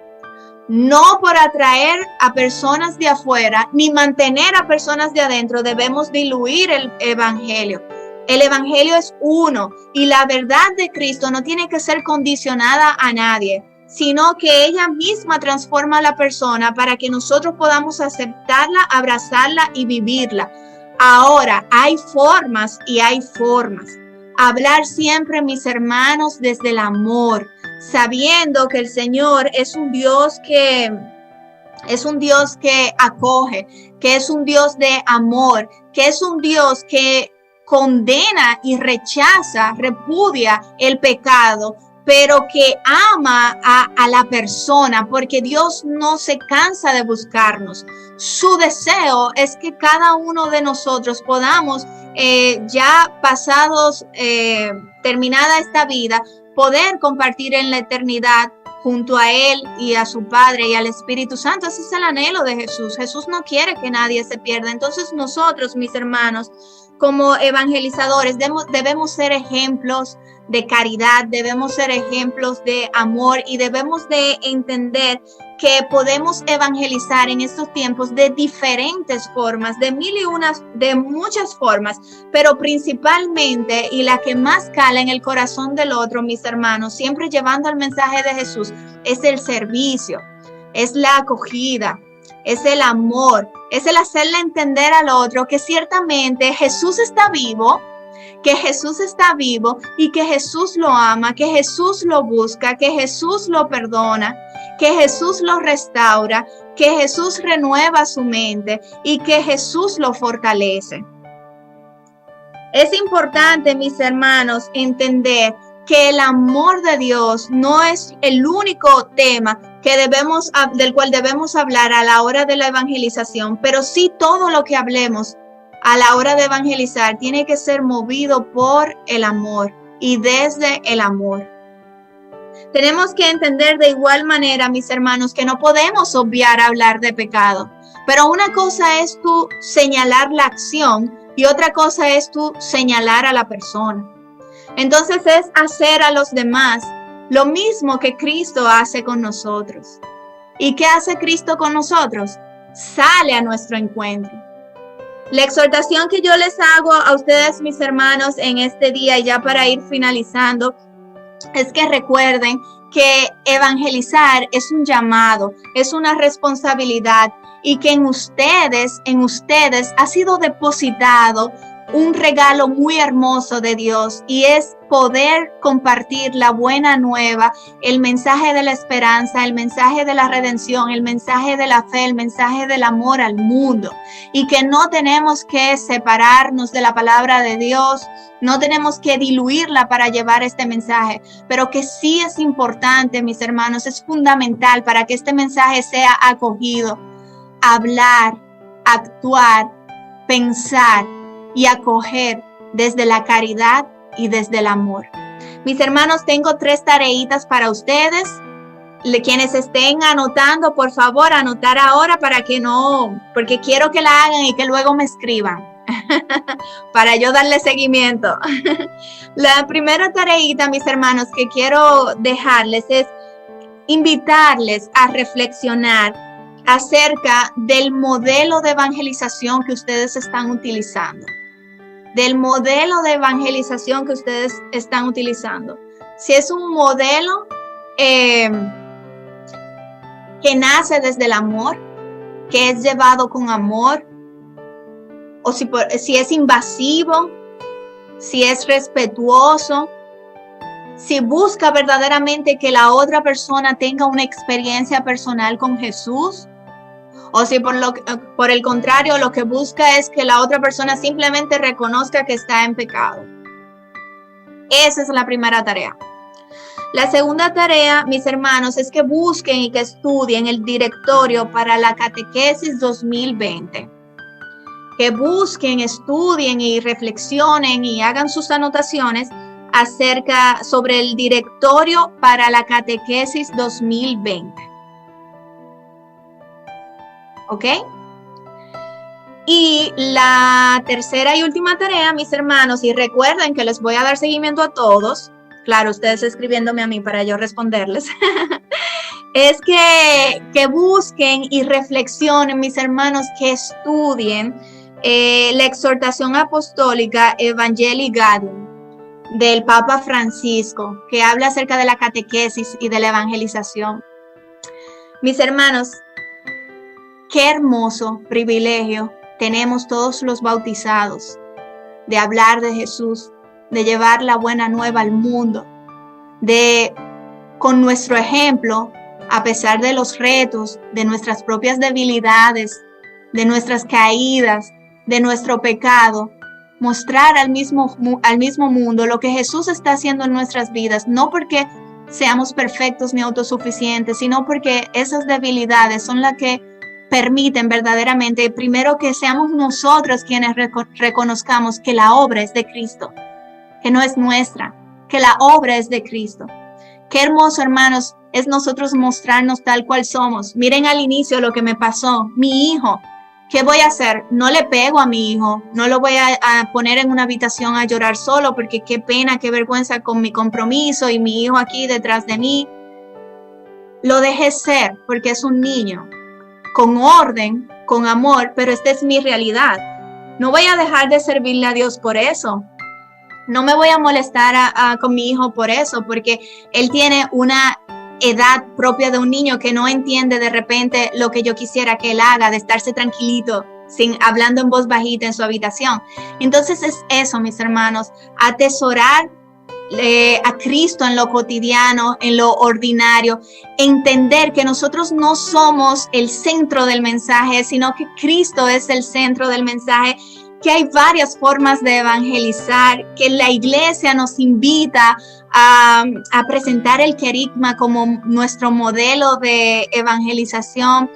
No por atraer a personas de afuera ni mantener a personas de adentro debemos diluir el evangelio. El evangelio es uno y la verdad de Cristo no tiene que ser condicionada a nadie, sino que ella misma transforma a la persona para que nosotros podamos aceptarla, abrazarla y vivirla. Ahora, hay formas y hay formas. Hablar siempre, mis hermanos, desde el amor, sabiendo que el Señor es un Dios que acoge, que es un Dios de amor, que es un Dios que condena y rechaza, repudia el pecado, pero que ama a la persona, porque Dios no se cansa de buscarnos. Su deseo es que cada uno de nosotros podamos, ya pasados, terminada esta vida, poder compartir en la eternidad junto a Él y a su Padre y al Espíritu Santo. Ese es el anhelo de Jesús. Jesús no quiere que nadie se pierda. Entonces nosotros, mis hermanos, como evangelizadores, debemos ser ejemplos de caridad, debemos ser ejemplos de amor y debemos de entender que podemos evangelizar en estos tiempos de diferentes formas, de muchas formas, pero principalmente y la que más cala en el corazón del otro, mis hermanos, siempre llevando el mensaje de Jesús, es el servicio, es la acogida, es el amor, es el hacerle entender al otro que ciertamente Jesús está vivo, y que Jesús lo ama, que Jesús lo busca, que Jesús lo perdona, que Jesús lo restaura, que Jesús renueva su mente y que Jesús lo fortalece. Es importante, mis hermanos, entender que el amor de Dios no es el único tema del cual debemos hablar a la hora de la evangelización, pero sí todo lo que hablemos a la hora de evangelizar tiene que ser movido por el amor y desde el amor. Tenemos que entender de igual manera, mis hermanos, que no podemos obviar hablar de pecado, pero una cosa es tú señalar la acción y otra cosa es tú señalar a la persona. Entonces es hacer a los demás lo mismo que Cristo hace con nosotros. ¿Y qué hace Cristo con nosotros? Sale a nuestro encuentro. La exhortación que yo les hago a ustedes, mis hermanos, en este día y ya para ir finalizando, es que recuerden que evangelizar es un llamado, es una responsabilidad y que en ustedes ha sido depositado un regalo muy hermoso de Dios y es poder compartir la buena nueva, el mensaje de la esperanza, el mensaje de la redención, el mensaje de la fe, el mensaje del amor al mundo y que no tenemos que separarnos de la palabra de Dios, no tenemos que diluirla para llevar este mensaje, pero que sí es importante, mis hermanos, es fundamental para que este mensaje sea acogido, hablar, actuar, pensar y acoger desde la caridad y desde el amor. Mis hermanos, tengo 3 tareitas para ustedes. Quienes estén anotando, por favor, anotar ahora porque quiero que la hagan y que luego me escriban para yo darle seguimiento. La primera tareita, mis hermanos, que quiero dejarles es invitarles a reflexionar acerca del modelo de evangelización que ustedes están utilizando. Si es un modelo que nace desde el amor, que es llevado con amor, o si es invasivo, si es respetuoso, si busca verdaderamente que la otra persona tenga una experiencia personal con Jesús, o si por el contrario lo que busca es que la otra persona simplemente reconozca que está en pecado. Esa es la primera tarea. La segunda tarea, mis hermanos, es que busquen y que estudien el directorio para la catequesis 2020. Que busquen, estudien y reflexionen y hagan sus anotaciones sobre el directorio para la catequesis 2020. ¿Ok? Y la tercera y última tarea, mis hermanos, y recuerden que les voy a dar seguimiento a todos, claro, ustedes escribiéndome a mí para yo responderles, es que busquen y reflexionen, mis hermanos, que estudien la exhortación apostólica Evangelii Gaudium del Papa Francisco, que habla acerca de la catequesis y de la evangelización. Mis hermanos, qué hermoso privilegio tenemos todos los bautizados de hablar de Jesús, de llevar la buena nueva al mundo, de con nuestro ejemplo, a pesar de los retos, de nuestras propias debilidades, de nuestras caídas, de nuestro pecado, mostrar al mismo mundo lo que Jesús está haciendo en nuestras vidas, no porque seamos perfectos ni autosuficientes, sino porque esas debilidades son las que permiten verdaderamente, primero, que seamos nosotros quienes reconozcamos que la obra es de Cristo, que no es nuestra, que la obra es de Cristo. Qué hermoso, hermanos, es nosotros mostrarnos tal cual somos. Miren al inicio lo que me pasó, mi hijo. ¿Qué voy a hacer? No le pego a mi hijo, no lo voy a poner en una habitación a llorar solo porque qué pena, qué vergüenza con mi compromiso y mi hijo aquí detrás de mí. Lo dejé ser porque es un niño, con orden, con amor, pero esta es mi realidad. No voy a dejar de servirle a Dios por eso. No me voy a molestar con mi hijo por eso, porque él tiene una edad propia de un niño que no entiende de repente lo que yo quisiera que él haga, de estarse tranquilito, hablando en voz bajita en su habitación. Entonces es eso, mis hermanos, atesorar a Cristo en lo cotidiano, en lo ordinario, entender que nosotros no somos el centro del mensaje, sino que Cristo es el centro del mensaje, que hay varias formas de evangelizar, que la iglesia nos invita a presentar el querigma como nuestro modelo de evangelización,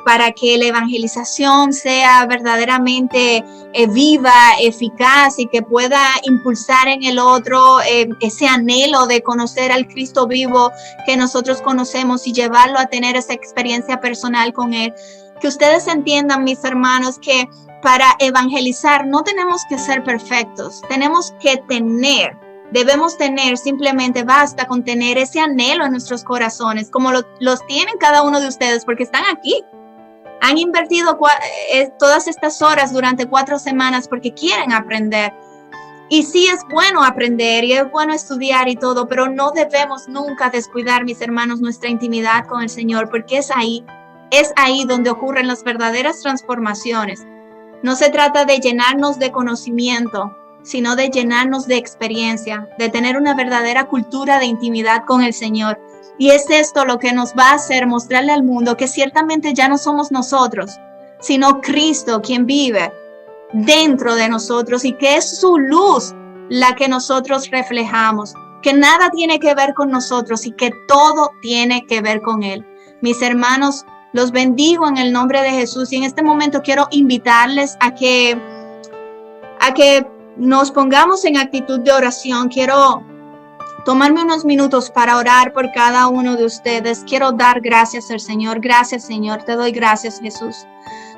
para que la evangelización sea verdaderamente viva, eficaz y que pueda impulsar en el otro ese anhelo de conocer al Cristo vivo que nosotros conocemos y llevarlo a tener esa experiencia personal con Él. Que ustedes entiendan, mis hermanos, que para evangelizar no tenemos que ser perfectos, debemos tener, simplemente basta con tener ese anhelo en nuestros corazones, como los tienen cada uno de ustedes, porque están aquí. Han invertido todas estas horas durante 4 semanas porque quieren aprender. Y sí es bueno aprender y es bueno estudiar y todo, pero no debemos nunca descuidar, mis hermanos, nuestra intimidad con el Señor, porque es ahí donde ocurren las verdaderas transformaciones. No se trata de llenarnos de conocimiento, sino de llenarnos de experiencia, de tener una verdadera cultura de intimidad con el Señor. Y es esto lo que nos va a hacer mostrarle al mundo que ciertamente ya no somos nosotros, sino Cristo quien vive dentro de nosotros y que es su luz la que nosotros reflejamos, que nada tiene que ver con nosotros y que todo tiene que ver con Él. Mis hermanos, los bendigo en el nombre de Jesús y en este momento quiero invitarles a que nos pongamos en actitud de oración. Quiero tomarme unos minutos para orar por cada uno de ustedes. Quiero dar gracias al Señor. Gracias, Señor. Te doy gracias, Jesús.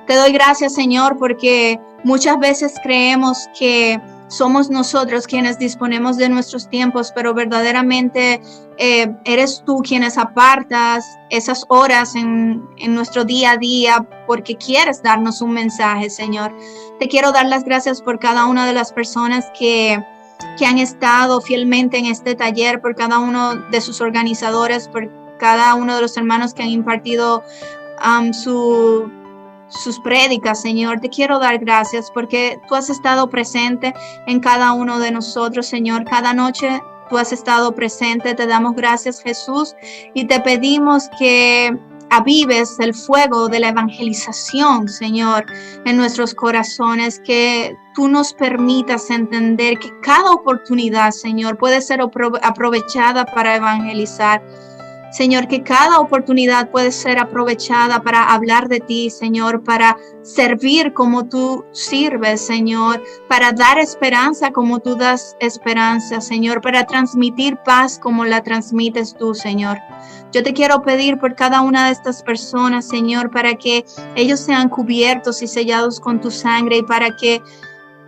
Te doy gracias, Señor, porque muchas veces creemos que somos nosotros quienes disponemos de nuestros tiempos, pero verdaderamente eres tú quienes apartas esas horas en nuestro día a día porque quieres darnos un mensaje, Señor. Te quiero dar las gracias por cada una de las personas que han estado fielmente en este taller, por cada uno de sus organizadores, por cada uno de los hermanos que han impartido sus prédicas, Señor. Te quiero dar gracias porque tú has estado presente en cada uno de nosotros, Señor. Cada noche tú has estado presente. Te damos gracias, Jesús, y te pedimos que avives el fuego de la evangelización, Señor, en nuestros corazones, que tú nos permitas entender que cada oportunidad, Señor, puede ser aprovechada para evangelizar. Señor, que cada oportunidad puede ser aprovechada para hablar de ti, Señor, para servir como tú sirves, Señor, para dar esperanza como tú das esperanza, Señor, para transmitir paz como la transmites tú, Señor. Yo te quiero pedir por cada una de estas personas, Señor, para que ellos sean cubiertos y sellados con tu sangre y para que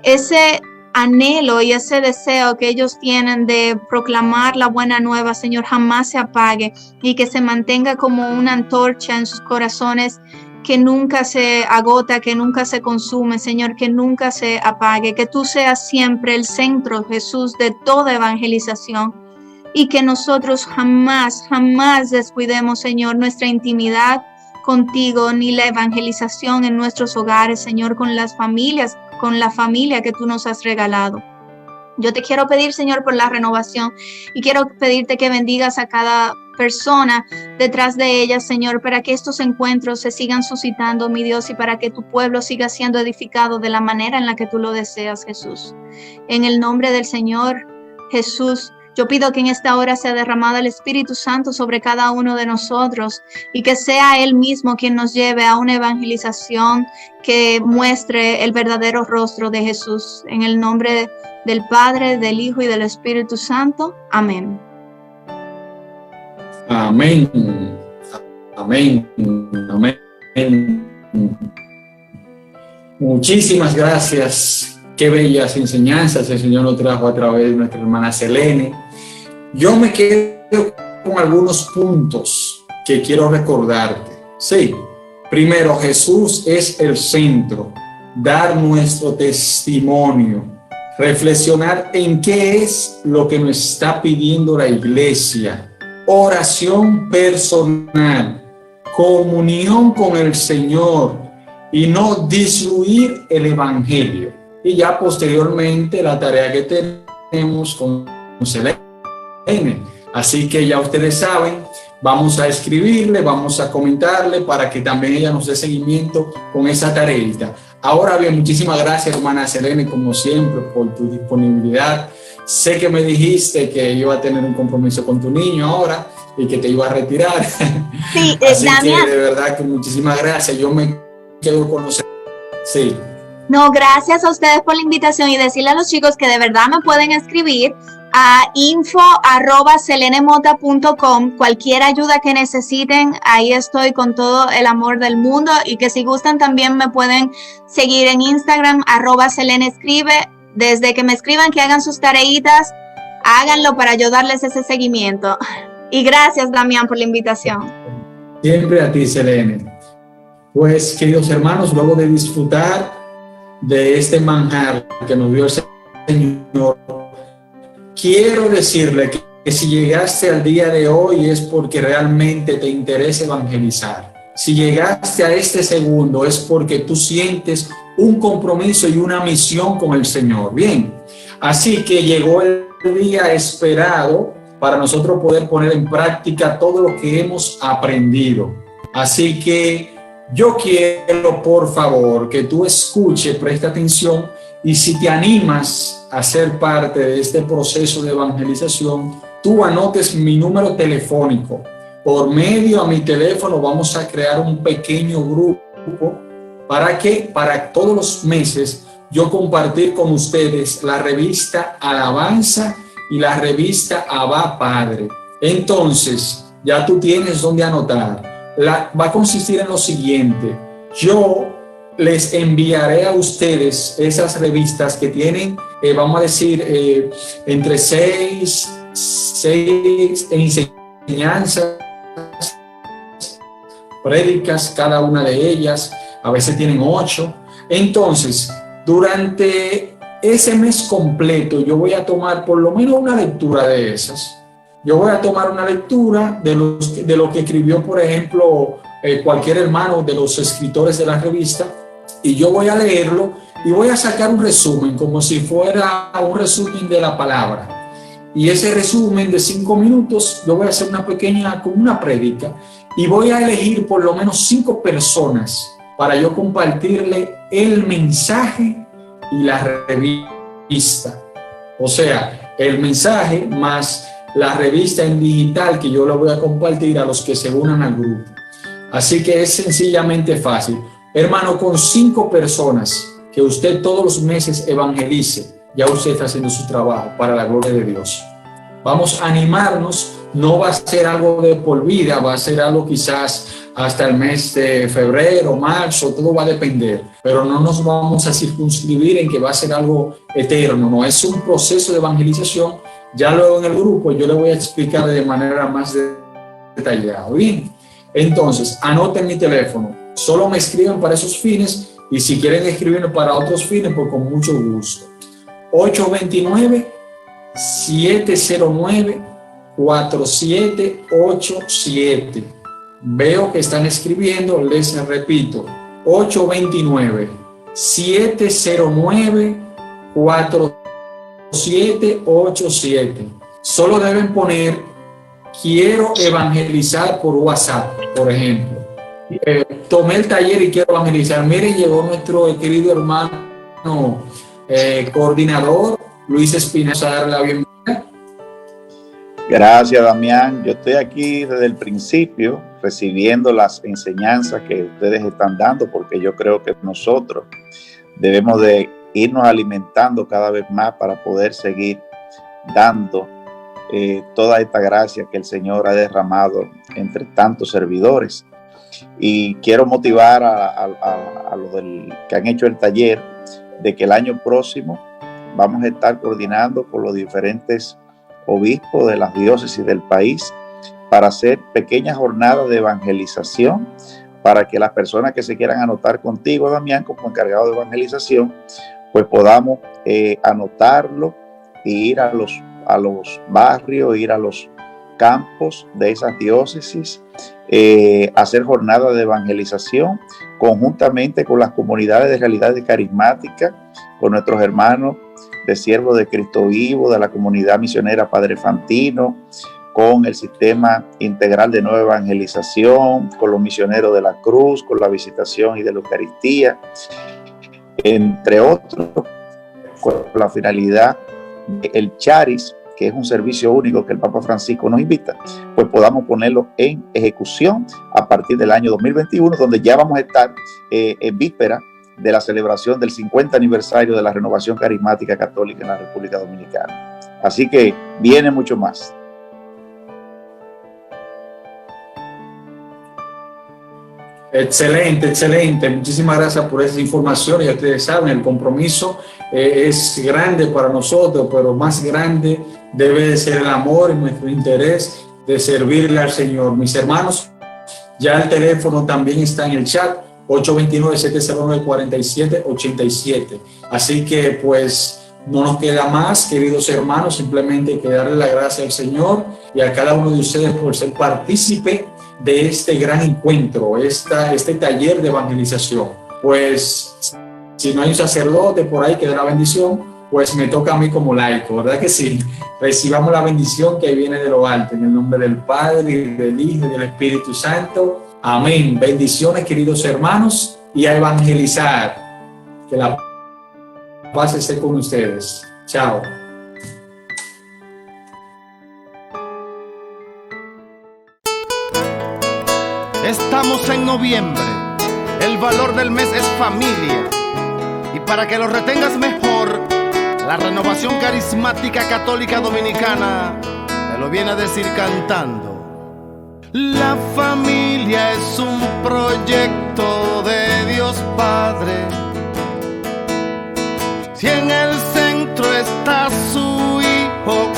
ese anhelo y ese deseo que ellos tienen de proclamar la buena nueva, Señor, jamás se apague y que se mantenga como una antorcha en sus corazones que nunca se agota, que nunca se consume, Señor, que nunca se apague, que tú seas siempre el centro, Jesús, de toda evangelización y que nosotros jamás descuidemos, Señor, nuestra intimidad contigo ni la evangelización en nuestros hogares, Señor, con las familias, con la familia que tú nos has regalado. Yo te quiero pedir, Señor, por la renovación y quiero pedirte que bendigas a cada persona detrás de ellas, Señor, para que estos encuentros se sigan suscitando, mi Dios, y para que tu pueblo siga siendo edificado de la manera en la que tú lo deseas, Jesús. En el nombre del Señor Jesús, yo pido que en esta hora sea derramado el Espíritu Santo sobre cada uno de nosotros y que sea Él mismo quien nos lleve a una evangelización que muestre el verdadero rostro de Jesús. En el nombre del Padre, del Hijo y del Espíritu Santo. Amén. Amén. Amén. Amén. Muchísimas gracias. Qué bellas enseñanzas el Señor nos trajo a través de nuestra hermana Selene. Yo me quedo con algunos puntos que quiero recordarte. Sí, primero, Jesús es el centro. Dar nuestro testimonio. Reflexionar en qué es lo que nos está pidiendo la iglesia. Oración personal. Comunión con el Señor. Y no diluir el evangelio. Y ya posteriormente la tarea que tenemos con Selene. Así que ya ustedes saben, vamos a escribirle, vamos a comentarle para que también ella nos dé seguimiento con esa tareita. Ahora bien, muchísimas gracias, hermana Selene, como siempre, por tu disponibilidad. Sé que me dijiste que iba a tener un compromiso con tu niño ahora y que te iba a retirar. Sí, así Damián, que de verdad que muchísimas gracias. Yo me quedo con los... Sí. No, gracias a ustedes por la invitación y decirle a los chicos que de verdad me pueden escribir a info@selenemota.com. Cualquier ayuda que necesiten, ahí estoy con todo el amor del mundo y que si gustan también me pueden seguir en Instagram @selenescribe. Desde que me escriban que hagan sus tareitas, háganlo para yo darles ese seguimiento. Y gracias, Damián, por la invitación. Siempre a ti, Selene. Pues, queridos hermanos, luego de disfrutar de este manjar que nos dio el Señor, quiero decirle que si llegaste al día de hoy es porque realmente te interesa evangelizar. Si llegaste a este segundo es porque tú sientes un compromiso y una misión con el Señor. Bien, así que llegó el día esperado para nosotros poder poner en práctica todo lo que hemos aprendido. Así que yo quiero, por favor, que tú escuches, presta atención y si te animas a ser parte de este proceso de evangelización, tú anotes mi número telefónico. Por medio a mi teléfono vamos a crear un pequeño grupo para que para todos los meses yo compartir con ustedes la revista Alabanza y la revista Abba Padre. Entonces, ya tú tienes donde anotar. Va a consistir en lo siguiente: yo les enviaré a ustedes esas revistas que tienen, vamos a decir, entre 6 enseñanzas, prédicas, cada una de ellas, a veces tienen 8. Entonces, durante ese mes completo, yo voy a tomar por lo menos una lectura de esas. Yo voy a tomar una lectura de lo que escribió, por ejemplo, cualquier hermano de los escritores de la revista, y yo voy a leerlo y voy a sacar un resumen, como si fuera un resumen de la palabra. Y ese resumen de 5 minutos, yo voy a hacer una pequeña, como una prédica, y voy a elegir por lo menos 5 personas para yo compartirle el mensaje y la revista. O sea, el mensaje más la revista en digital que yo le voy a compartir a los que se unan al grupo. Así que es sencillamente fácil. Hermano, con 5 personas que usted todos los meses evangelice, ya usted está haciendo su trabajo para la gloria de Dios. Vamos a animarnos, no va a ser algo de por vida, va a ser algo quizás hasta el mes de febrero, marzo, todo va a depender, pero no nos vamos a circunscribir en que va a ser algo eterno, no, es un proceso de evangelización. Ya luego en el grupo yo le voy a explicar de manera más detallada. Bien, entonces anoten mi teléfono, solo me escriban para esos fines, y si quieren escribirme para otros fines, pues con mucho gusto. 829-709-4787. Veo que están escribiendo, les repito, 829-709-4787. Solo deben poner, quiero evangelizar por WhatsApp, por ejemplo. Tomé el taller y quiero evangelizar. Miren, llegó nuestro querido hermano coordinador Luis Espinosa a darle la bienvenida. Gracias, Damián. Yo estoy aquí desde el principio recibiendo las enseñanzas que ustedes están dando, porque yo creo que nosotros debemos de irnos alimentando cada vez más para poder seguir dando toda esta gracia que el Señor ha derramado entre tantos servidores. Y quiero motivar a los que han hecho el taller de que el año próximo vamos a estar coordinando con los diferentes obispos de las diócesis del país para hacer pequeñas jornadas de evangelización, para que las personas que se quieran anotar contigo, Damián, como encargado de evangelización, pues podamos anotarlo e ir a los barrios, ir a los campos de esas diócesis, hacer jornadas de evangelización conjuntamente con las comunidades de realidades carismáticas, con nuestros hermanos de Siervos de Cristo Vivo, de la comunidad misionera Padre Fantino, con el sistema integral de nueva evangelización, con los misioneros de la cruz, con la visitación y de la Eucaristía, entre otros, con la finalidad del Charis, que es un servicio único que el Papa Francisco nos invita, pues podamos ponerlo en ejecución a partir del año 2021, donde ya vamos a estar en víspera de la celebración del 50 aniversario de la renovación carismática católica en la República Dominicana. Así que viene mucho más. Excelente, excelente. Muchísimas gracias por esa información. Ya ustedes saben, el compromiso es grande para nosotros, pero más grande debe de ser el amor y nuestro interés de servirle al Señor. Mis hermanos, ya el teléfono también está en el chat, 829-709-4787. Así que pues no nos queda más, queridos hermanos, simplemente que darle la gracia al Señor y a cada uno de ustedes por ser partícipe de este gran encuentro, este taller de evangelización. Pues si no hay un sacerdote por ahí que dé la bendición, pues me toca a mí como laico, ¿verdad que sí? Recibamos la bendición que viene de lo alto, en el nombre del Padre, y del Hijo y del Espíritu Santo. Amén. Bendiciones, queridos hermanos, y a evangelizar. Que la paz esté con ustedes. Chao. Estamos en noviembre. El valor del mes es familia. Y para que lo retengas mejor, la Renovación Carismática Católica Dominicana te lo viene a decir cantando. La familia es un proyecto de Dios Padre. Si en el centro está su Hijo,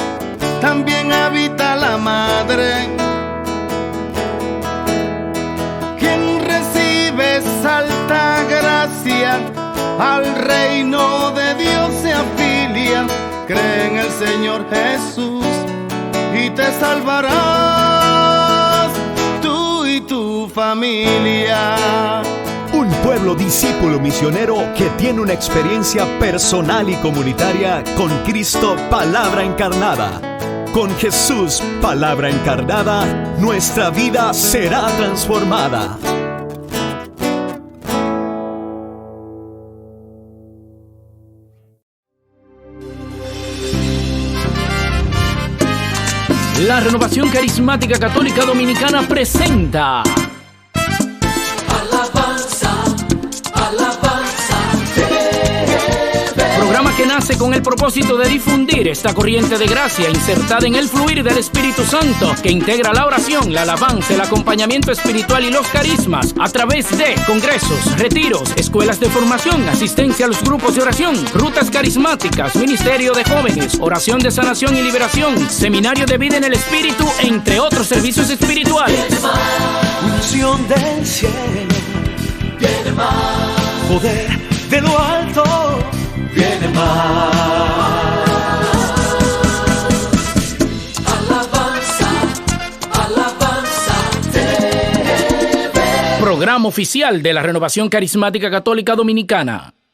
también habita la Madre. Quien recibe esa alta gracia, al reino de Dios se afilia. Cree en el Señor Jesús y te salvarás, tú y tu familia. Un pueblo discípulo misionero que tiene una experiencia personal y comunitaria con Cristo Palabra Encarnada. Con Jesús Palabra Encarnada, nuestra vida será transformada. La Renovación Carismática Católica Dominicana presenta Alabanza, alabanza, programa que nace con el propósito de difundir esta corriente de gracia insertada en el fluir del Espíritu Santo, que integra la oración, la alabanza, el acompañamiento espiritual y los carismas a través de congresos, retiros, escuelas de formación, asistencia a los grupos de oración, rutas carismáticas, ministerio de jóvenes, oración de sanación y liberación, seminario de vida en el Espíritu, entre otros servicios espirituales. Unción del cielo, viene más, poder de lo alto, viene más. Alabanza, alabanza, Programa oficial de la Renovación Carismática Católica Dominicana.